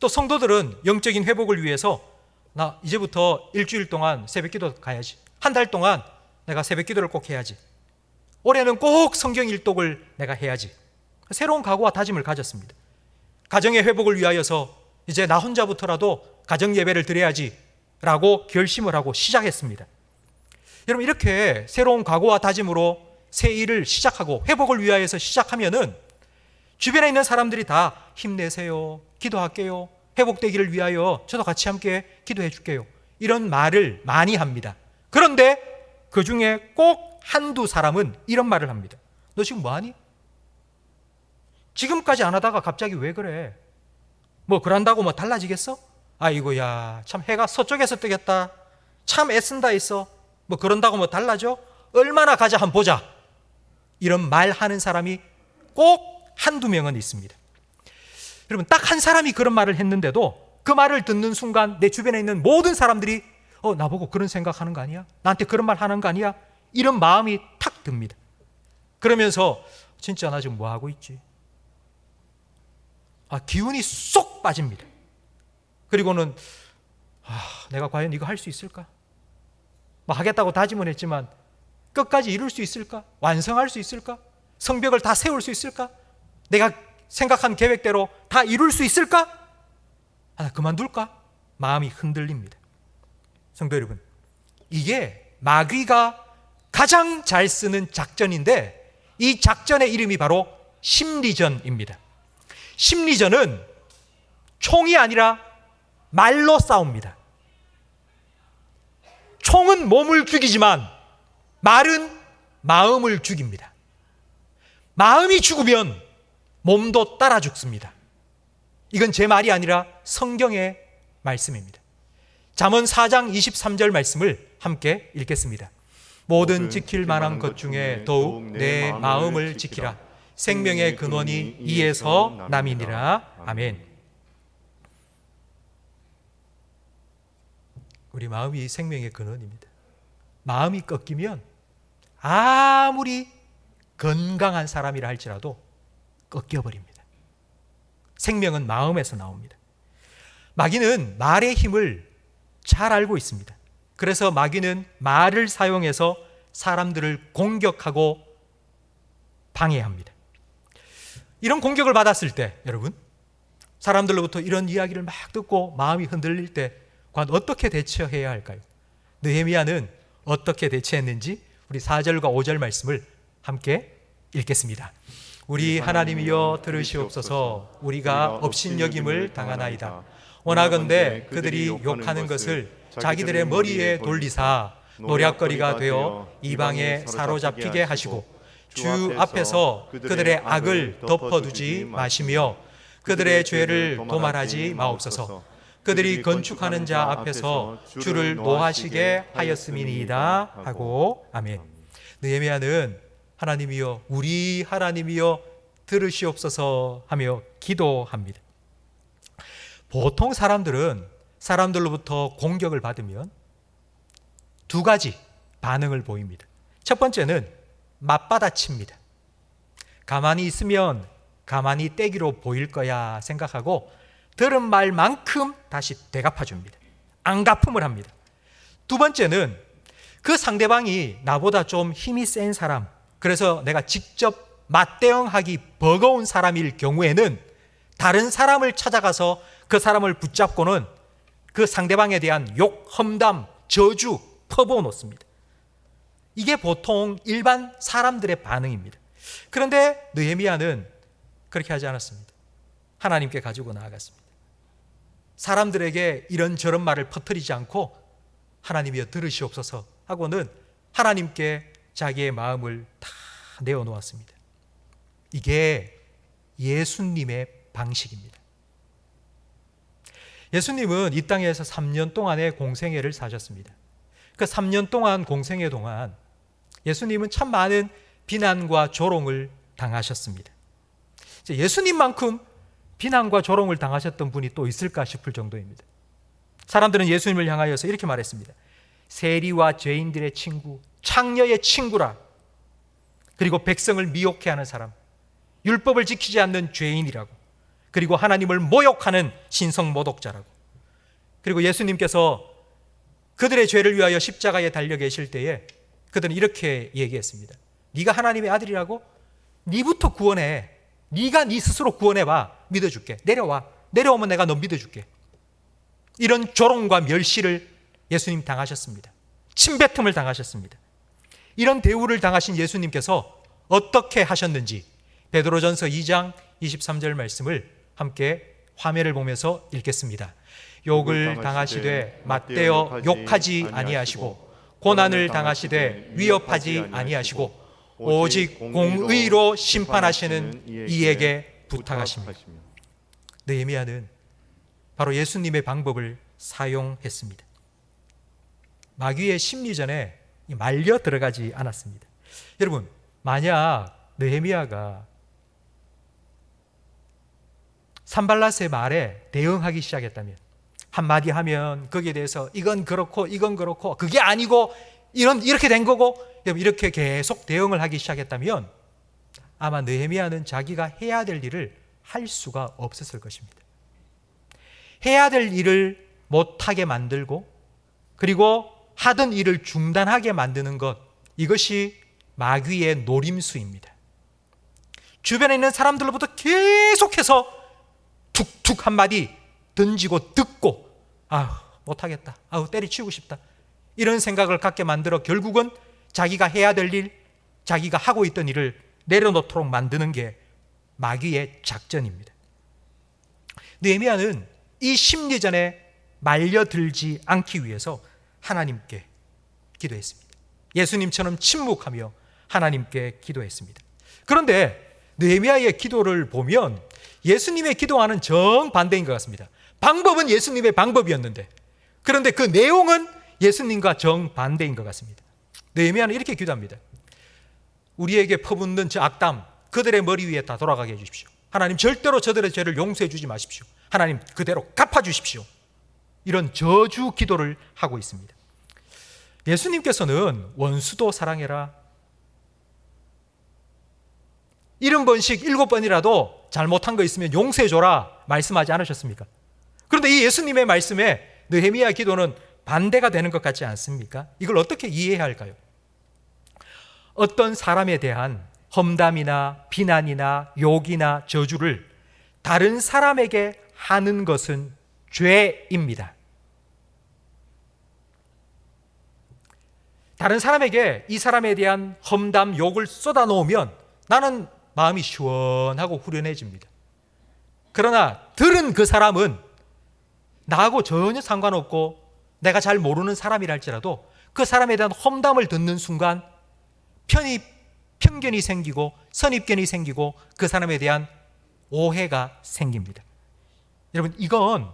또 성도들은 영적인 회복을 위해서 나 이제부터 일주일 동안 새벽기도 가야지, 한 달 동안 내가 새벽기도를 꼭 해야지, 올해는 꼭 성경 일독을 내가 해야지. 새로운 각오와 다짐을 가졌습니다. 가정의 회복을 위하여서 이제 나 혼자부터라도 가정 예배를 드려야지 라고 결심을 하고 시작했습니다. 여러분, 이렇게 새로운 각오와 다짐으로 새 일을 시작하고 회복을 위하여서 시작하면은 주변에 있는 사람들이 다 힘내세요, 기도할게요, 회복되기를 위하여 저도 같이 함께 기도해 줄게요, 이런 말을 많이 합니다. 그런데 그 중에 꼭 한두 사람은 이런 말을 합니다. 너 지금 뭐하니? 지금까지 안 하다가 갑자기 왜 그래? 뭐 그런다고 뭐 달라지겠어? 아이고야, 참 해가 서쪽에서 뜨겠다, 참 애쓴다 했어, 뭐 그런다고 뭐 달라져? 얼마나 가자 한번 보자. 이런 말하는 사람이 꼭 한두 명은 있습니다. 여러분, 딱 한 사람이 그런 말을 했는데도 그 말을 듣는 순간 내 주변에 있는 모든 사람들이 나보고 그런 생각하는 거 아니야? 나한테 그런 말 하는 거 아니야? 이런 마음이 탁 듭니다. 그러면서 진짜 나 지금 뭐 하고 있지? 기운이 쏙 빠집니다. 그리고는 내가 과연 이거 할 수 있을까? 뭐 하겠다고 다짐은 했지만 끝까지 이룰 수 있을까? 완성할 수 있을까? 성벽을 다 세울 수 있을까? 내가 생각한 계획대로 다 이룰 수 있을까? 그만둘까? 마음이 흔들립니다. 성도 여러분, 이게 마귀가 가장 잘 쓰는 작전인데 이 작전의 이름이 바로 심리전입니다. 심리전은 총이 아니라 말로 싸웁니다. 총은 몸을 죽이지만 말은 마음을 죽입니다. 마음이 죽으면 몸도 따라 죽습니다. 이건 제 말이 아니라 성경의 말씀입니다. 잠언 4장 23절 말씀을 함께 읽겠습니다. 모든 지킬 만한 것 중에 더욱 내 마음을 지키라. 생명의 근원이 이에서 남이니라. 아멘. 우리 마음이 생명의 근원입니다. 마음이 꺾이면 아무리 건강한 사람이라 할지라도 꺾여버립니다. 생명은 마음에서 나옵니다. 마귀는 말의 힘을 잘 알고 있습니다. 그래서 마귀는 말을 사용해서 사람들을 공격하고 방해합니다. 이런 공격을 받았을 때 여러분, 사람들로부터 이런 이야기를 막 듣고 마음이 흔들릴 때 과연 어떻게 대처해야 할까요? 느헤미야는 어떻게 대처했는지 우리 4절과 5절 말씀을 함께 읽겠습니다. 우리 하나님이여 들으시옵소서. 우리가 업신여김을 당하나이다. 원하건대 그들이 욕하는 것을 자기들의 머리에 돌리사 노략거리가 되어 이방에 사로잡히게 하시고 주 앞에서 그들의 악을 덮어두지 마시며 그들의 죄를 도말하지 마옵소서. 그들이 건축하는 자 앞에서 주를 노하시게 하였음이니이다 하고 아멘. 느헤미야는 하나님이여, 우리 하나님이여 들으시옵소서 하며 기도합니다. 보통 사람들은 사람들로부터 공격을 받으면 두 가지 반응을 보입니다. 첫 번째는 맞받아칩니다. 가만히 있으면 가만히 떼기로 보일 거야 생각하고 들은 말만큼 다시 되갚아줍니다. 안갚음을 합니다. 두 번째는 그 상대방이 나보다 좀 힘이 센 사람, 그래서 내가 직접 맞대응하기 버거운 사람일 경우에는 다른 사람을 찾아가서 그 사람을 붙잡고는 그 상대방에 대한 욕, 험담, 저주 퍼부어 놓습니다. 이게 보통 일반 사람들의 반응입니다. 그런데 느헤미야는 그렇게 하지 않았습니다. 하나님께 가지고 나아갔습니다. 사람들에게 이런저런 말을 퍼뜨리지 않고 하나님이여 들으시옵소서 하고는 하나님께 자기의 마음을 다 내어놓았습니다. 이게 예수님의 방식입니다. 예수님은 이 땅에서 3년 동안의 공생애를 사셨습니다. 그 3년 동안 공생애 동안 예수님은 참 많은 비난과 조롱을 당하셨습니다. 예수님만큼 비난과 조롱을 당하셨던 분이 또 있을까 싶을 정도입니다. 사람들은 예수님을 향하여서 이렇게 말했습니다. 세리와 죄인들의 친구, 창녀의 친구라. 그리고 백성을 미혹해 하는 사람, 율법을 지키지 않는 죄인이라고. 그리고 하나님을 모욕하는 신성모독자라고. 그리고 예수님께서 그들의 죄를 위하여 십자가에 달려 계실 때에 그들은 이렇게 얘기했습니다. 네가 하나님의 아들이라고? 네부터 구원해. 네가 네 스스로 구원해봐. 믿어줄게. 내려와. 내려오면 내가 너 믿어줄게. 이런 조롱과 멸시를 예수님 당하셨습니다. 침뱉음을 당하셨습니다. 이런 대우를 당하신 예수님께서 어떻게 하셨는지 베드로전서 2장 23절 말씀을 함께 화면을 보면서 읽겠습니다. 욕을 당하시되 맞대어 욕하지 아니하시고 고난을 당하시되 위협하지 아니하시고 오직 공의로 심판하시는 이에게 부탁하십니다. 느헤미야는 바로 예수님의 방법을 사용했습니다. 마귀의 심리전에 말려 들어가지 않았습니다. 여러분, 만약 느헤미야가 산발랏의 말에 대응하기 시작했다면, 한마디 하면 거기에 대해서 이건 그렇고 그게 아니고 이렇게 된 거고 이렇게 계속 대응을 하기 시작했다면 아마 느헤미야는 자기가 해야 될 일을 할 수가 없었을 것입니다. 해야 될 일을 못하게 만들고 그리고 하던 일을 중단하게 만드는 것, 이것이 마귀의 노림수입니다. 주변에 있는 사람들로부터 계속해서 툭툭 한마디 던지고 듣고 못하겠다, 때리치우고 싶다, 이런 생각을 갖게 만들어 결국은 자기가 해야 될 일, 자기가 하고 있던 일을 내려놓도록 만드는 게 마귀의 작전입니다. 느헤미야는 이 심리전에 말려들지 않기 위해서 하나님께 기도했습니다. 예수님처럼 침묵하며 하나님께 기도했습니다. 그런데 느헤미야의 기도를 보면 예수님의 기도와는 정반대인 것 같습니다. 방법은 예수님의 방법이었는데, 그런데 그 내용은 예수님과 정반대인 것 같습니다. 느헤미야는 이렇게 기도합니다. 우리에게 퍼붓는 저 악담 그들의 머리 위에 다 돌아가게 해주십시오. 하나님, 절대로 저들의 죄를 용서해 주지 마십시오. 하나님, 그대로 갚아주십시오. 이런 저주 기도를 하고 있습니다. 예수님께서는 원수도 사랑해라, 70번씩 7번이라도 잘못한 거 있으면 용서해줘라 말씀하지 않으셨습니까? 그런데 이 예수님의 말씀에 느헤미야 기도는 반대가 되는 것 같지 않습니까? 이걸 어떻게 이해해야 할까요? 어떤 사람에 대한 험담이나 비난이나 욕이나 저주를 다른 사람에게 하는 것은 죄입니다. 다른 사람에게 이 사람에 대한 험담, 욕을 쏟아놓으면 나는 마음이 시원하고 후련해집니다. 그러나 들은 그 사람은 나하고 전혀 상관없고 내가 잘 모르는 사람이랄지라도 그 사람에 대한 험담을 듣는 순간 편견이 생기고 선입견이 생기고 그 사람에 대한 오해가 생깁니다. 여러분, 이건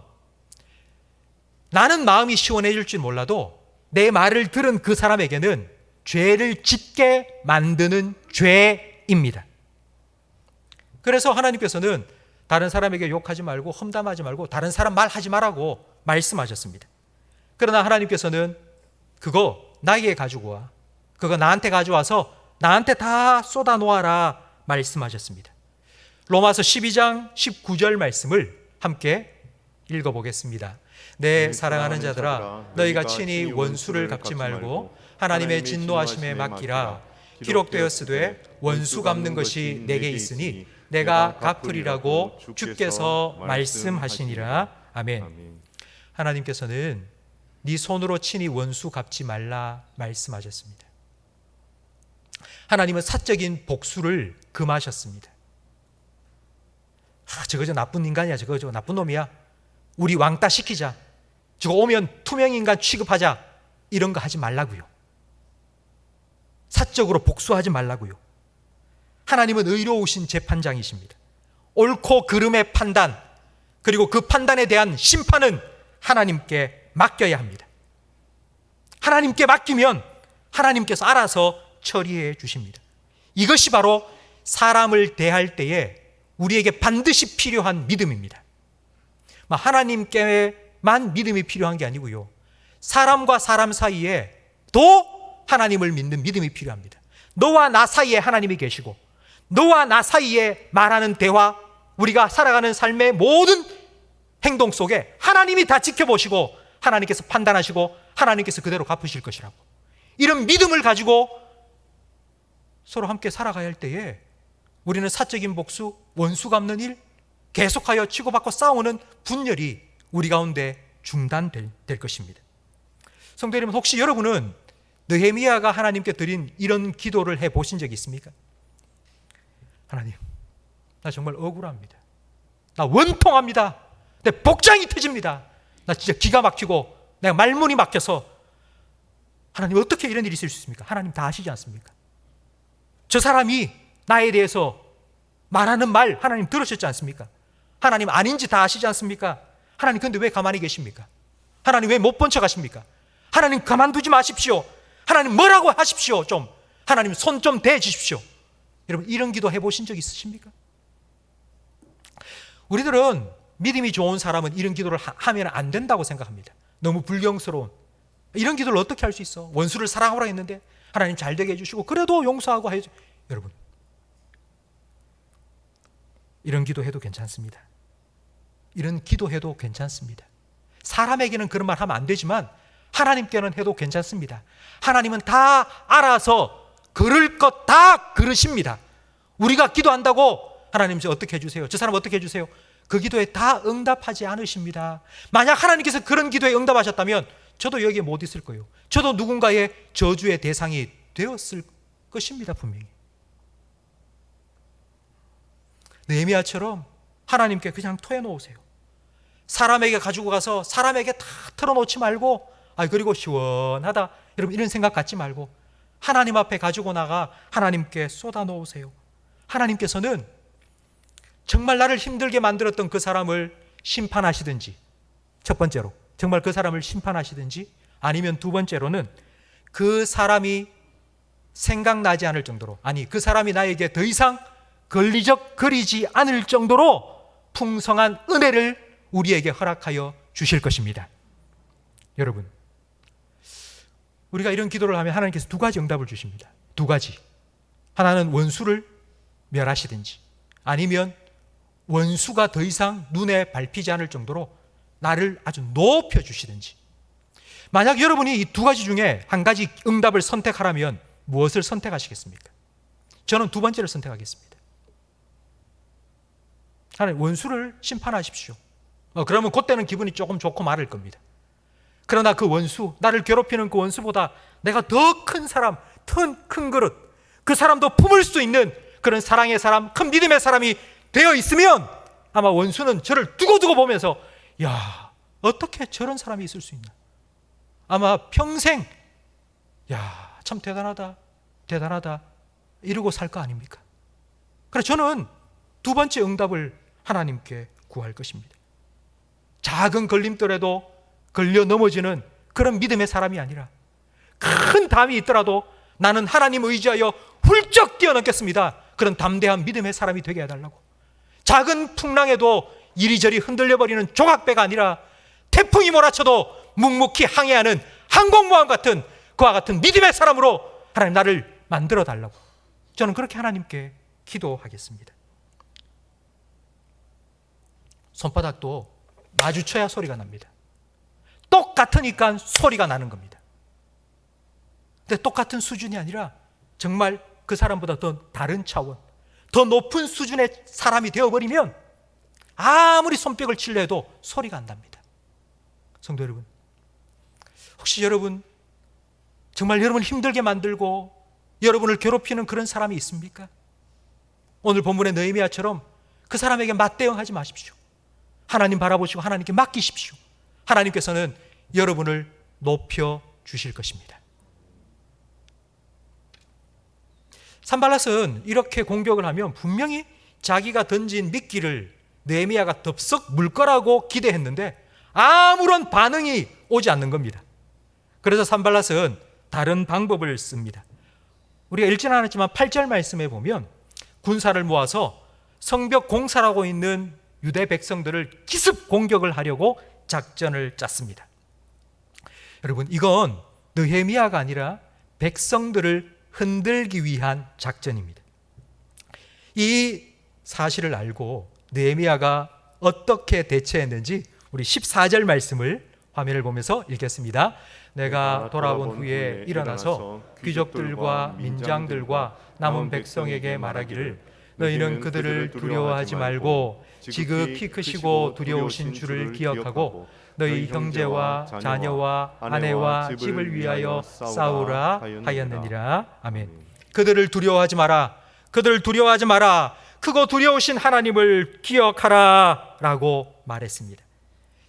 나는 마음이 시원해질 줄 몰라도 내 말을 들은 그 사람에게는 죄를 짓게 만드는 죄입니다. 그래서 하나님께서는 다른 사람에게 욕하지 말고 험담하지 말고 다른 사람 말하지 말라고 말씀하셨습니다. 그러나 하나님께서는 그거 나에게 가지고 와, 그거 나한테 가져와서 나한테 다 쏟아놓아라 말씀하셨습니다. 로마서 12장 19절 말씀을 함께 읽어보겠습니다. 내 사랑하는 자들아, 너희가 친히 원수를 갚지 말고 하나님의 진노하심에 맡기라. 기록되었으되 원수 갚는 것이 내게 있으니 내가 갚으리라고 주께서 말씀하시니라. 아멘. 하나님께서는 네 손으로 친히 원수 갚지 말라 말씀하셨습니다. 하나님은 사적인 복수를 금하셨습니다. 저거 저 나쁜 인간이야, 저거 저 나쁜 놈이야, 우리 왕따 시키자, 저거 오면 투명인간 취급하자, 이런 거 하지 말라고요. 사적으로 복수하지 말라고요. 하나님은 의로우신 재판장이십니다. 옳고 그름의 판단, 그리고 그 판단에 대한 심판은 하나님께 맡겨야 합니다. 하나님께 맡기면 하나님께서 알아서 처리해 주십니다. 이것이 바로 사람을 대할 때에 우리에게 반드시 필요한 믿음입니다. 하나님께만 믿음이 필요한 게 아니고요, 사람과 사람 사이에도 하나님을 믿는 믿음이 필요합니다. 너와 나 사이에 하나님이 계시고 너와 나 사이에 말하는 대화, 우리가 살아가는 삶의 모든 행동 속에 하나님이 다 지켜보시고 하나님께서 판단하시고 하나님께서 그대로 갚으실 것이라고, 이런 믿음을 가지고 서로 함께 살아가야 할 때에 우리는 사적인 복수, 원수 갚는 일, 계속하여 치고받고 싸우는 분열이 우리 가운데 중단될 것입니다. 성도 여러분, 혹시 여러분은 느헤미야가 하나님께 드린 이런 기도를 해보신 적이 있습니까? 하나님, 나 정말 억울합니다. 나 원통합니다. 내 복장이 터집니다. 나 진짜 기가 막히고 내가 말문이 막혀서, 하나님 어떻게 이런 일이 있을 수 있습니까? 하나님 다 아시지 않습니까? 저 사람이 나에 대해서 말하는 말 하나님 들으셨지 않습니까? 하나님 아닌지 다 아시지 않습니까? 하나님 근데 왜 가만히 계십니까? 하나님 왜 못 본 척 하십니까? 하나님 가만두지 마십시오. 하나님 뭐라고 하십시오. 좀 하나님 손 좀 대주십시오. 여러분, 이런 기도 해보신 적 있으십니까? 우리들은 믿음이 좋은 사람은 이런 기도를 하면 안 된다고 생각합니다. 너무 불경스러운 이런 기도를 어떻게 할 수 있어? 원수를 사랑하라 했는데 하나님 잘 되게 해주시고 그래도 용서하고 해줘. 여러분, 이런 기도해도 괜찮습니다. 이런 기도해도 괜찮습니다. 사람에게는 그런 말 하면 안 되지만 하나님께는 해도 괜찮습니다. 하나님은 다 알아서 그럴 것 다 그러십니다. 우리가 기도한다고 하나님 저 어떻게 해주세요? 저 사람 어떻게 해주세요? 그 기도에 다 응답하지 않으십니다. 만약 하나님께서 그런 기도에 응답하셨다면 저도 여기에 못 있을 거예요. 저도 누군가의 저주의 대상이 되었을 것입니다. 분명히. 느헤미야처럼 하나님께 그냥 토해놓으세요. 사람에게 가지고 가서 사람에게 다 털어놓지 말고 그리고 시원하다 여러분 이런 생각 갖지 말고 하나님 앞에 가지고 나가 하나님께 쏟아놓으세요. 하나님께서는 정말 나를 힘들게 만들었던 그 사람을 심판하시든지, 첫 번째로 정말 그 사람을 심판하시든지, 아니면 두 번째로는 그 사람이 생각나지 않을 정도로, 그 사람이 나에게 더 이상 걸리적거리지 않을 정도로 풍성한 은혜를 우리에게 허락하여 주실 것입니다. 여러분, 우리가 이런 기도를 하면 하나님께서 두 가지 응답을 주십니다. 두 가지. 하나는 원수를 멸하시든지, 아니면 원수가 더 이상 눈에 밟히지 않을 정도로 나를 아주 높여주시든지. 만약 여러분이 이 두 가지 중에 한 가지 응답을 선택하라면 무엇을 선택하시겠습니까? 저는 두 번째를 선택하겠습니다. 하나님, 원수를 심판하십시오. 그러면 그때는 기분이 조금 좋고 말을 겁니다. 그러나 그 원수, 나를 괴롭히는 그 원수보다 내가 더 큰 사람, 더 큰 그릇, 그 사람도 품을 수 있는 그런 사랑의 사람, 큰 믿음의 사람이 되어 있으면 아마 원수는 저를 두고두고 보면서 야, 어떻게 저런 사람이 있을 수 있나? 아마 평생 야, 참 대단하다, 대단하다 이러고 살 거 아닙니까? 그래서 저는 두 번째 응답을 하나님께 구할 것입니다. 작은 걸림돌에도 걸려 넘어지는 그런 믿음의 사람이 아니라 큰 담이 있더라도 나는 하나님 의지하여 훌쩍 뛰어넘겠습니다. 그런 담대한 믿음의 사람이 되게 해달라고. 작은 풍랑에도 이리저리 흔들려버리는 조각배가 아니라 태풍이 몰아쳐도 묵묵히 항해하는 항공모함 같은 그와 같은 믿음의 사람으로 하나님 나를 만들어 달라고. 저는 그렇게 하나님께 기도하겠습니다. 손바닥도 마주쳐야 소리가 납니다. 똑같으니까 소리가 나는 겁니다. 근데 똑같은 수준이 아니라 정말 그 사람보다 더 다른 차원, 더 높은 수준의 사람이 되어버리면 아무리 손뼉을 치려 해도 소리가 안 납니다. 성도 여러분, 혹시 여러분 정말 여러분을 힘들게 만들고 여러분을 괴롭히는 그런 사람이 있습니까? 오늘 본문의 느헤미야처럼 그 사람에게 맞대응하지 마십시오. 하나님 바라보시고 하나님께 맡기십시오. 하나님께서는 여러분을 높여 주실 것입니다. 산발랏은 이렇게 공격을 하면 분명히 자기가 던진 미끼를 느헤미야가 덥석 물 거라고 기대했는데 아무런 반응이 오지 않는 겁니다. 그래서 산발랏은 다른 방법을 씁니다. 우리가 읽지는 않았지만 8절 말씀에 보면 군사를 모아서 성벽 공사를 하고 있는 유대 백성들을 기습 공격을 하려고 작전을 짰습니다. 여러분, 이건 느헤미야가 아니라 백성들을 흔들기 위한 작전입니다. 이 사실을 알고 느헤미야가 어떻게 대처했는지 우리 14절 말씀을 화면을 보면서 읽겠습니다. 내가 돌아온 후에 일어나서 귀족들과 민장들과 남은 백성에게 말하기를 너희는 그들을 두려워하지 말고 지극히 크시고 두려우신 주를 기억하고 너희 형제와 자녀와 아내와 집을 위하여 싸우라 하였느니라. 아멘. 그들을 두려워하지 마라. 그들을 두려워하지 마라. 크고 두려우신 하나님을 기억하라 라고 말했습니다.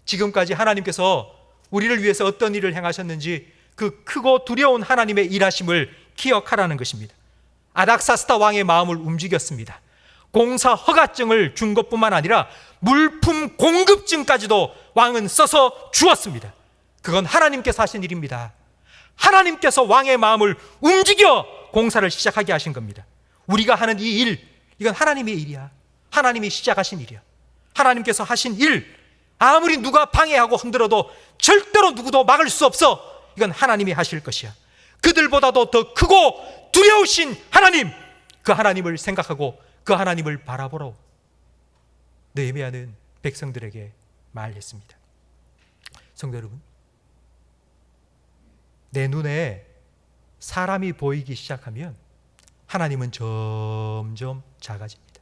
지금까지 하나님께서 우리를 위해서 어떤 일을 행하셨는지 그 크고 두려운 하나님의 일하심을 기억하라는 것입니다. 아닥사스다 왕의 마음을 움직였습니다. 공사 허가증을 준 것뿐만 아니라 물품 공급증까지도 왕은 써서 주었습니다. 그건 하나님께서 하신 일입니다. 하나님께서 왕의 마음을 움직여 공사를 시작하게 하신 겁니다. 우리가 하는 이 일, 이건 하나님의 일이야. 하나님이 시작하신 일이야. 하나님께서 하신 일, 아무리 누가 방해하고 흔들어도 절대로 누구도 막을 수 없어. 이건 하나님이 하실 것이야. 그들보다도 더 크고 두려우신 하나님, 그 하나님을 생각하고 그 하나님을 바라보러 느헤미야는 백성들에게 말했습니다. 성도 여러분, 내 눈에 사람이 보이기 시작하면 하나님은 점점 작아집니다.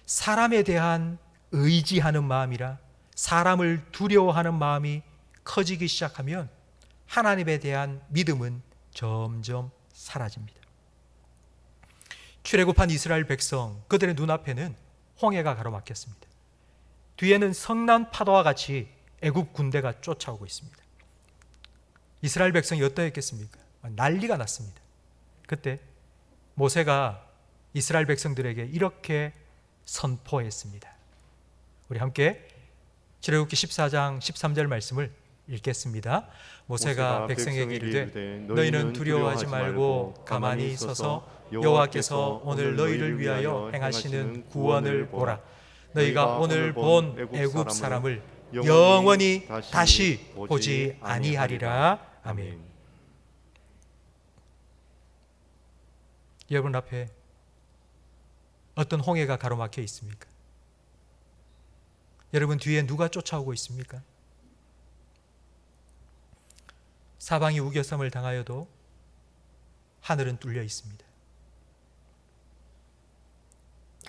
사람에 대한 의지하는 마음이라 사람을 두려워하는 마음이 커지기 시작하면 하나님에 대한 믿음은 점점 사라집니다. 출애굽한 이스라엘 백성, 그들의 눈앞에는 홍해가 가로막혔습니다. 뒤에는 성난 파도와 같이 애굽 군대가 쫓아오고 있습니다. 이스라엘 백성이 어떠했겠습니까? 난리가 났습니다. 그때 모세가 이스라엘 백성들에게 이렇게 선포했습니다. 우리 함께 출애굽기 14장 13절 말씀을 읽겠습니다. 모세가 백성에게 이르되 너희는 두려워하지 말고 가만히 서서 여호와께서 오늘 너희를 위하여 행하시는 구원을 보라. 너희가 오늘 본 애굽 사람을 영원히 다시 보지 아니하리라. 아멘. 여러분 앞에 어떤 홍해가 가로막혀 있습니까? 여러분 뒤에 누가 쫓아오고 있습니까? 사방이 우겨섬을 당하여도 하늘은 뚫려 있습니다.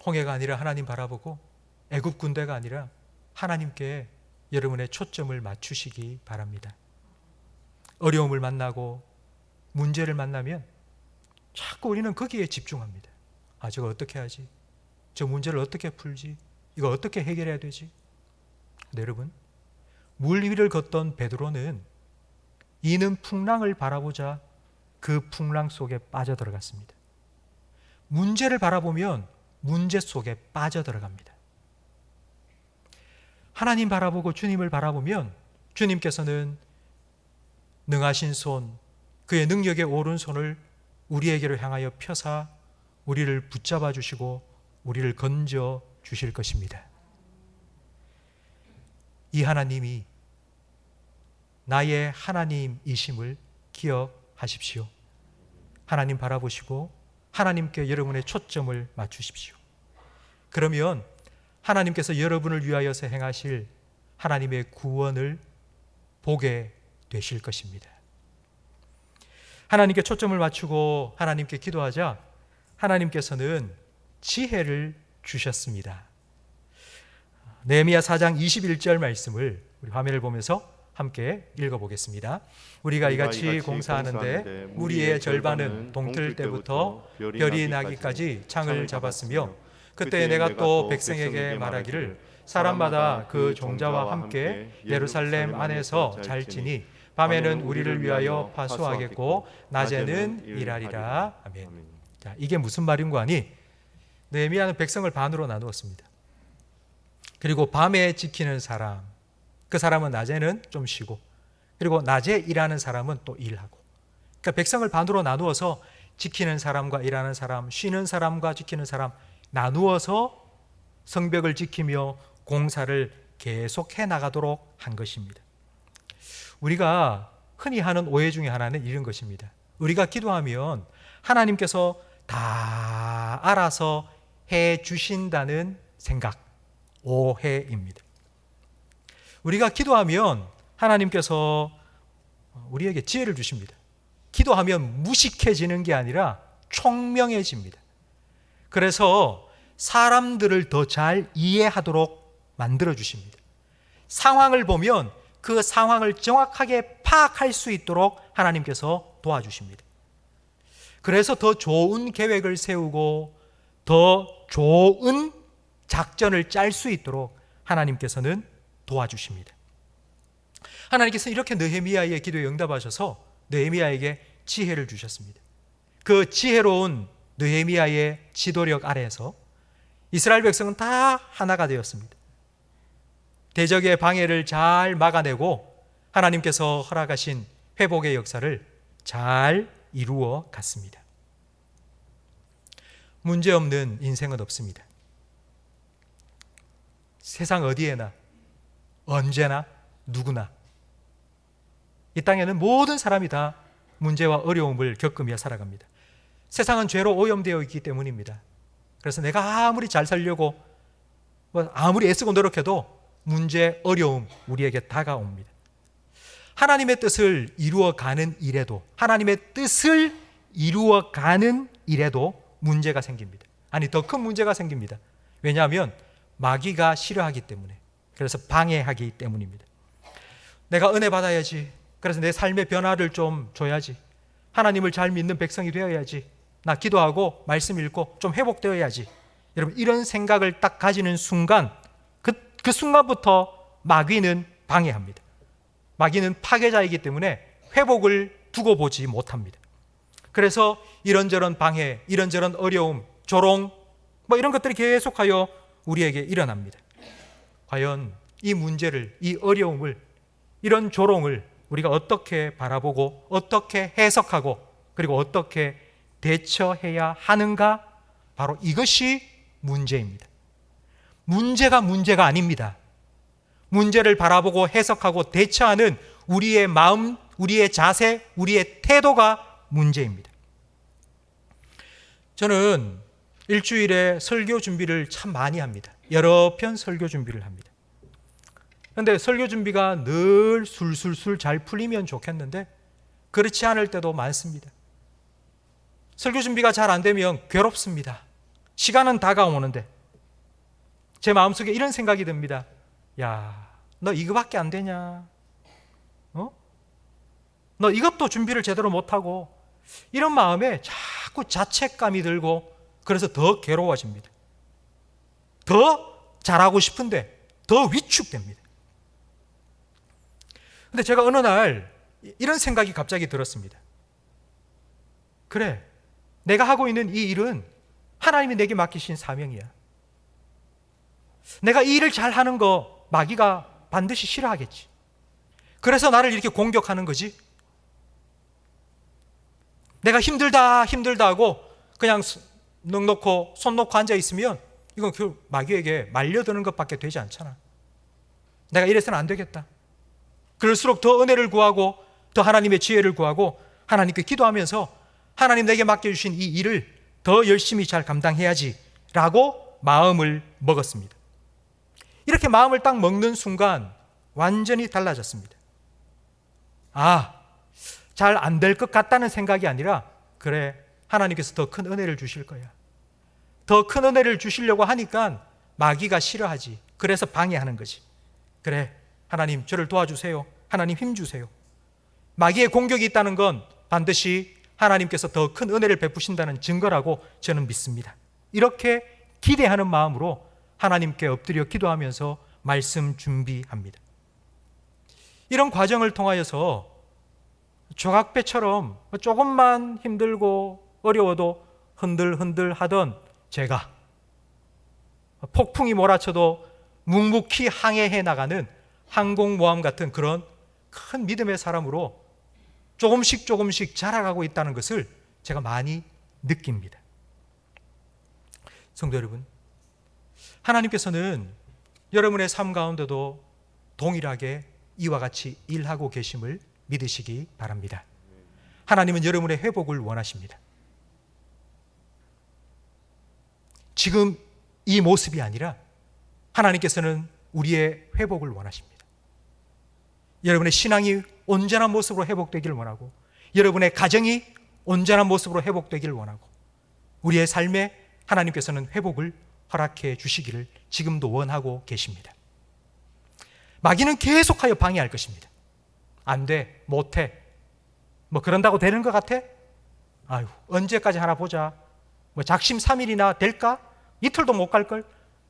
홍해가 아니라 하나님 바라보고 애굽 군대가 아니라 하나님께 여러분의 초점을 맞추시기 바랍니다. 어려움을 만나고 문제를 만나면 자꾸 우리는 거기에 집중합니다. 아, 저거 어떻게 하지? 저 문제를 어떻게 풀지? 이거 어떻게 해결해야 되지? 네, 여러분, 물 위를 걷던 베드로는 이는 풍랑을 바라보자 그 풍랑 속에 빠져들어갔습니다. 문제를 바라보면 문제 속에 빠져들어갑니다. 하나님 바라보고 주님을 바라보면 주님께서는 능하신 손, 그의 능력의 오른손을 우리에게로 향하여 펴사 우리를 붙잡아 주시고 우리를 건져 주실 것입니다. 이 하나님이 나의 하나님이심을 기억하십시오. 하나님 바라보시고 하나님께 여러분의 초점을 맞추십시오. 그러면 하나님께서 여러분을 위하여서 행하실 하나님의 구원을 보게 되실 것입니다. 하나님께 초점을 맞추고 하나님께 기도하자 하나님께서는 지혜를 주셨습니다. 느헤미야 4장 21절 말씀을 우리 화면을 보면서 함께 읽어보겠습니다. 우리가 이같이 공사하는데 무리의 절반은 동틀 때부터 별이 나기까지 창을 잡았으며 그때 내가 또 백성에게 말하기를 사람마다 그 종자와 함께 예루살렘 안에서 잘지니 밤에는 우리를 위하여 파수하겠고 낮에는 일하리라. 아멘. 자, 이게 무슨 말인가 하니 느헤미야는 백성을 반으로 나누었습니다. 그리고 밤에 지키는 사람, 그 사람은 낮에는 좀 쉬고, 그리고 낮에 일하는 사람은 또 일하고. 그러니까 백성을 반으로 나누어서 지키는 사람과 일하는 사람, 쉬는 사람과 지키는 사람 나누어서 성벽을 지키며 공사를 계속해 나가도록 한 것입니다. 우리가 흔히 하는 오해 중에 하나는 이런 것입니다. 우리가 기도하면 하나님께서 다 알아서 해 주신다는 생각, 오해입니다. 우리가 기도하면 하나님께서 우리에게 지혜를 주십니다. 기도하면 무식해지는 게 아니라 총명해집니다. 그래서 사람들을 더 잘 이해하도록 만들어 주십니다. 상황을 보면 그 상황을 정확하게 파악할 수 있도록 하나님께서 도와주십니다. 그래서 더 좋은 계획을 세우고 더 좋은 작전을 짤 수 있도록 하나님께서는 도와주십니다. 하나님께서 이렇게 느헤미야의 기도에 응답하셔서 느헤미야에게 지혜를 주셨습니다. 그 지혜로운 느헤미야의 지도력 아래에서 이스라엘 백성은 다 하나가 되었습니다. 대적의 방해를 잘 막아내고 하나님께서 허락하신 회복의 역사를 잘 이루어 갔습니다. 문제없는 인생은 없습니다. 세상 어디에나 언제나 누구나 이 땅에는 모든 사람이 다 문제와 어려움을 겪으며 살아갑니다. 세상은 죄로 오염되어 있기 때문입니다. 그래서 내가 아무리 잘 살려고 뭐 아무리 애쓰고 노력해도 문제, 어려움 우리에게 다가옵니다. 하나님의 뜻을 이루어가는 일에도, 하나님의 뜻을 이루어가는 일에도 문제가 생깁니다. 아니, 더 큰 문제가 생깁니다. 왜냐하면 마귀가 싫어하기 때문에, 그래서 방해하기 때문입니다. 내가 은혜 받아야지, 그래서 내 삶의 변화를 좀 줘야지, 하나님을 잘 믿는 백성이 되어야지, 나 기도하고 말씀 읽고 좀 회복되어야지, 여러분 이런 생각을 딱 가지는 순간, 그 순간부터 마귀는 방해합니다. 마귀는 파괴자이기 때문에 회복을 두고 보지 못합니다. 그래서 이런저런 방해, 이런저런 어려움, 조롱, 뭐 이런 것들이 계속하여 우리에게 일어납니다. 과연 이 문제를, 이 어려움을, 이런 조롱을 우리가 어떻게 바라보고 어떻게 해석하고 그리고 어떻게 대처해야 하는가? 바로 이것이 문제입니다. 문제가 아닙니다. 문제를 바라보고 해석하고 대처하는 우리의 마음, 우리의 자세, 우리의 태도가 문제입니다. 저는 일주일에 설교 준비를 참 많이 합니다. 여러 편 설교 준비를 합니다. 그런데 설교 준비가 늘 술술술 잘 풀리면 좋겠는데 그렇지 않을 때도 많습니다. 설교 준비가 잘 안 되면 괴롭습니다. 시간은 다가오는데 제 마음속에 이런 생각이 듭니다. 야, 너 이거밖에 안 되냐? 너 이것도 준비를 제대로 못하고, 이런 마음에 자꾸 자책감이 들고 그래서 더 괴로워집니다. 더 잘하고 싶은데 더 위축됩니다. 근데 제가 어느 날 이런 생각이 갑자기 들었습니다. 그래, 내가 하고 있는 이 일은 하나님이 내게 맡기신 사명이야. 내가 이 일을 잘하는 거 마귀가 반드시 싫어하겠지. 그래서 나를 이렇게 공격하는 거지. 내가 힘들다 하고 그냥 넋 놓고 손 놓고 앉아 있으면 이건 그 마귀에게 말려드는 것밖에 되지 않잖아. 내가 이래서는 안 되겠다. 그럴수록 더 은혜를 구하고 더 하나님의 지혜를 구하고 하나님께 기도하면서 하나님 내게 맡겨주신 이 일을 더 열심히 잘 감당해야지 라고 마음을 먹었습니다. 이렇게 마음을 딱 먹는 순간 완전히 달라졌습니다. 잘 안 될 것 같다는 생각이 아니라, 그래, 하나님께서 더 큰 은혜를 주실 거야. 더 큰 은혜를 주시려고 하니까 마귀가 싫어하지. 그래서 방해하는 거지. 그래, 하나님 저를 도와주세요. 하나님 힘 주세요. 마귀의 공격이 있다는 건 반드시 하나님께서 더 큰 은혜를 베푸신다는 증거라고 저는 믿습니다. 이렇게 기대하는 마음으로 하나님께 엎드려 기도하면서 말씀 준비합니다. 이런 과정을 통하여서 조각배처럼 조금만 힘들고 어려워도 흔들흔들 하던 제가 폭풍이 몰아쳐도 묵묵히 항해해 나가는 항공모함 같은 그런 큰 믿음의 사람으로 조금씩 자라가고 있다는 것을 제가 많이 느낍니다. 성도 여러분, 하나님께서는 여러분의 삶 가운데도 동일하게 이와 같이 일하고 계심을 믿으시기 바랍니다. 하나님은 여러분의 회복을 원하십니다. 지금 이 모습이 아니라 하나님께서는 우리의 회복을 원하십니다. 여러분의 신앙이 온전한 모습으로 회복되기를 원하고, 여러분의 가정이 온전한 모습으로 회복되기를 원하고, 우리의 삶에 하나님께서는 회복을 허락해 주시기를 지금도 원하고 계십니다. 마귀는 계속하여 방해할 것입니다. 안 돼, 못해, 뭐 그런다고 되는 것 같아? 아유, 언제까지 하나 보자, 뭐 작심삼일이나 될까? 이틀도 못 갈걸?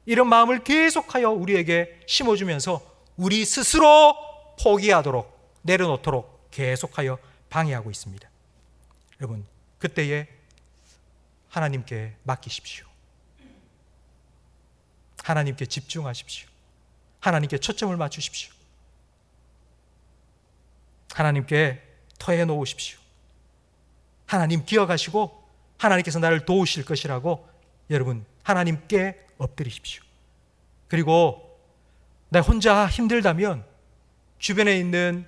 이런 마음을 계속하여 우리에게 심어주면서 우리 스스로 포기하도록, 내려놓도록 계속하여 방해하고 있습니다. 여러분, 그때에 하나님께 맡기십시오. 하나님께 집중하십시오. 하나님께 초점을 맞추십시오. 하나님께 터해 놓으십시오. 하나님 기억하시고 하나님께서 나를 도우실 것이라고 여러분 하나님께 엎드리십시오. 그리고 나 혼자 힘들다면 주변에 있는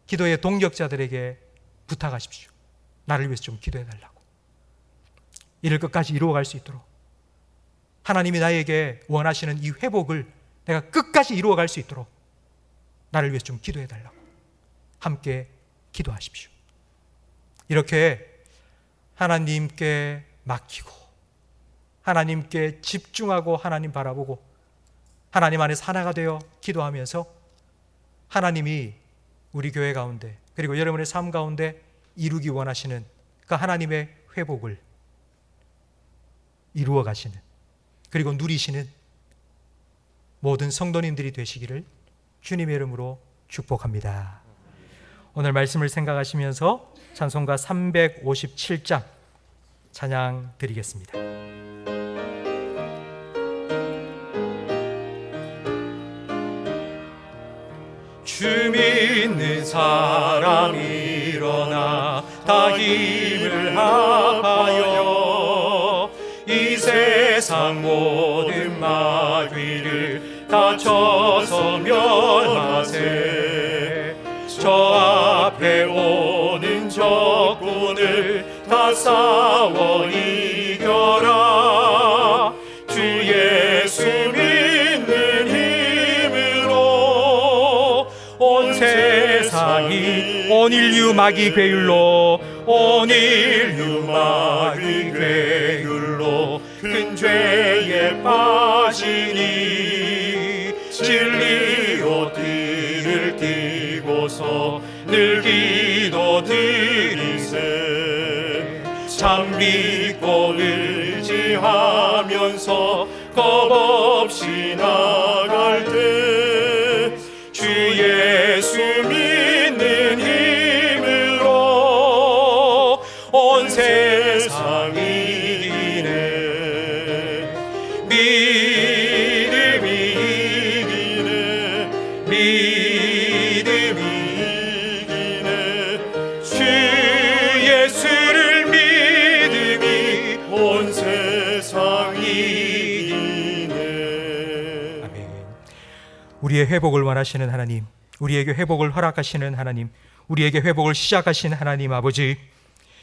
기도의 동력자들에게 부탁하십시오. 나를 위해서 좀 기도해 달라고. 이를 끝까지 이루어갈 수 있도록 하나님이 나에게 원하시는 이 회복을 내가 끝까지 이루어갈 수 있도록 나를 위해서 좀 기도해달라고 함께 기도하십시오. 이렇게 하나님께 맡기고 하나님께 집중하고 하나님 바라보고 하나님 안에서 하나가 되어 기도하면서 하나님이 우리 교회 가운데 그리고 여러분의 삶 가운데 이루기 원하시는 그 하나님의 회복을 이루어 가시는 그리고 누리시는 모든 성도님들이 되시기를 주님의 이름으로 축복합니다. 오늘 말씀을 생각하시면서 찬송가 357장 찬양 드리겠습니다. 주 믿는 사람 일어나 다 힘을 합하여 이 세상 모든 마귀를 다 쳐서 멸하세. 저 앞에 오는 적군을 다 싸워 이겨라. 주 예수 믿는 힘으로 온 세상이 온 인류 마귀 괴율로 온 인류 마귀 괴율로 큰 죄에 빠지니 진리 옷들을 띠고서 늘 기도드리세. 참 믿고 의지하면서 겁없이 나갈 때 주 예수 믿는 힘으로 온 세상이 이기네. 믿음이 이기네. 믿음이 이기네. 주 예수를 믿음이 온 세상이 이기네. 아멘. 우리의 회복을 원하시는 하나님, 우리에게 회복을 허락하시는 하나님, 우리에게 회복을 시작하신 하나님 아버지,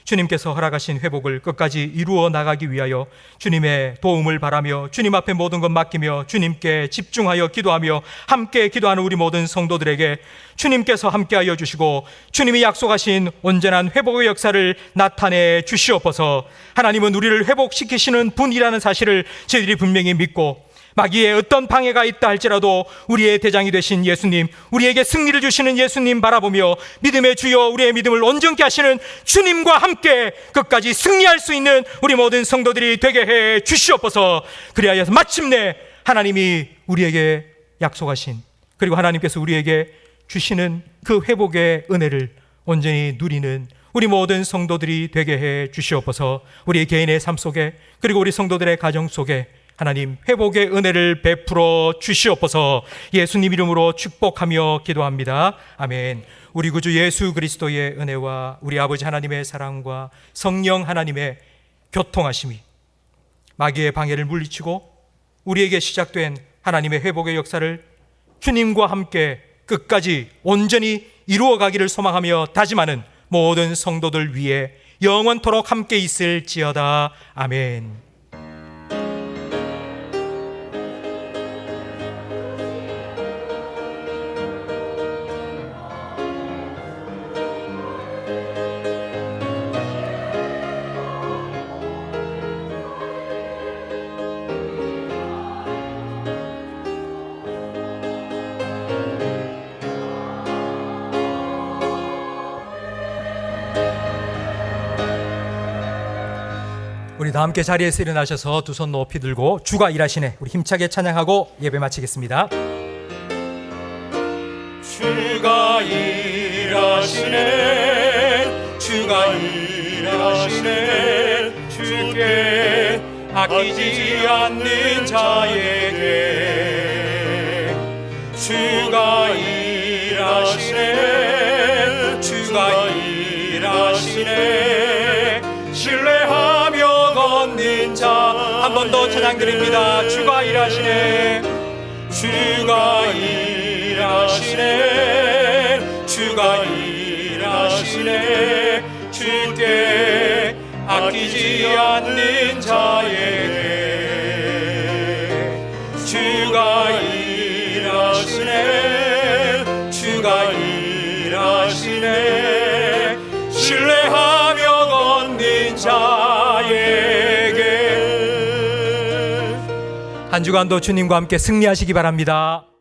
주님께서 허락하신 회복을 끝까지 이루어 나가기 위하여 주님의 도움을 바라며 주님 앞에 모든 것 맡기며 주님께 집중하여 기도하며 함께 기도하는 우리 모든 성도들에게 주님께서 함께하여 주시고 주님이 약속하신 온전한 회복의 역사를 나타내 주시옵소서. 하나님은 우리를 회복시키시는 분이라는 사실을 저희들이 분명히 믿고 마귀의 어떤 방해가 있다 할지라도 우리의 대장이 되신 예수님, 우리에게 승리를 주시는 예수님 바라보며 믿음의 주여 우리의 믿음을 온전케 하시는 주님과 함께 끝까지 승리할 수 있는 우리 모든 성도들이 되게 해 주시옵소서. 그리하여서 마침내 하나님이 우리에게 약속하신 그리고 하나님께서 우리에게 주시는 그 회복의 은혜를 온전히 누리는 우리 모든 성도들이 되게 해 주시옵소서. 우리 개인의 삶 속에 그리고 우리 성도들의 가정 속에 하나님 회복의 은혜를 베풀어 주시옵소서. 예수님 이름으로 축복하며 기도합니다. 아멘. 우리 구주 예수 그리스도의 은혜와 우리 아버지 하나님의 사랑과 성령 하나님의 교통하심이 마귀의 방해를 물리치고 우리에게 시작된 하나님의 회복의 역사를 주님과 함께 끝까지 온전히 이루어가기를 소망하며 다짐하는 모든 성도들 위해 영원토록 함께 있을지어다. 아멘. 우리 다 함께 자리에서 일어나셔서 두 손 높이 들고 주가 일하시네 우리 힘차게 찬양하고 예배 마치겠습니다. 주가 일하시네 주가 일하시네 주께 아끼지 않는 자에게 주가 일하시네 주가 일하시네 신뢰하며 걷는 자 한 번 더 찬양 드립니다. 주가 일하시네 주가 일하시네 주가 일하시네 주께 아끼지 않는 자에게 한 주간도 주님과 함께 승리하시기 바랍니다.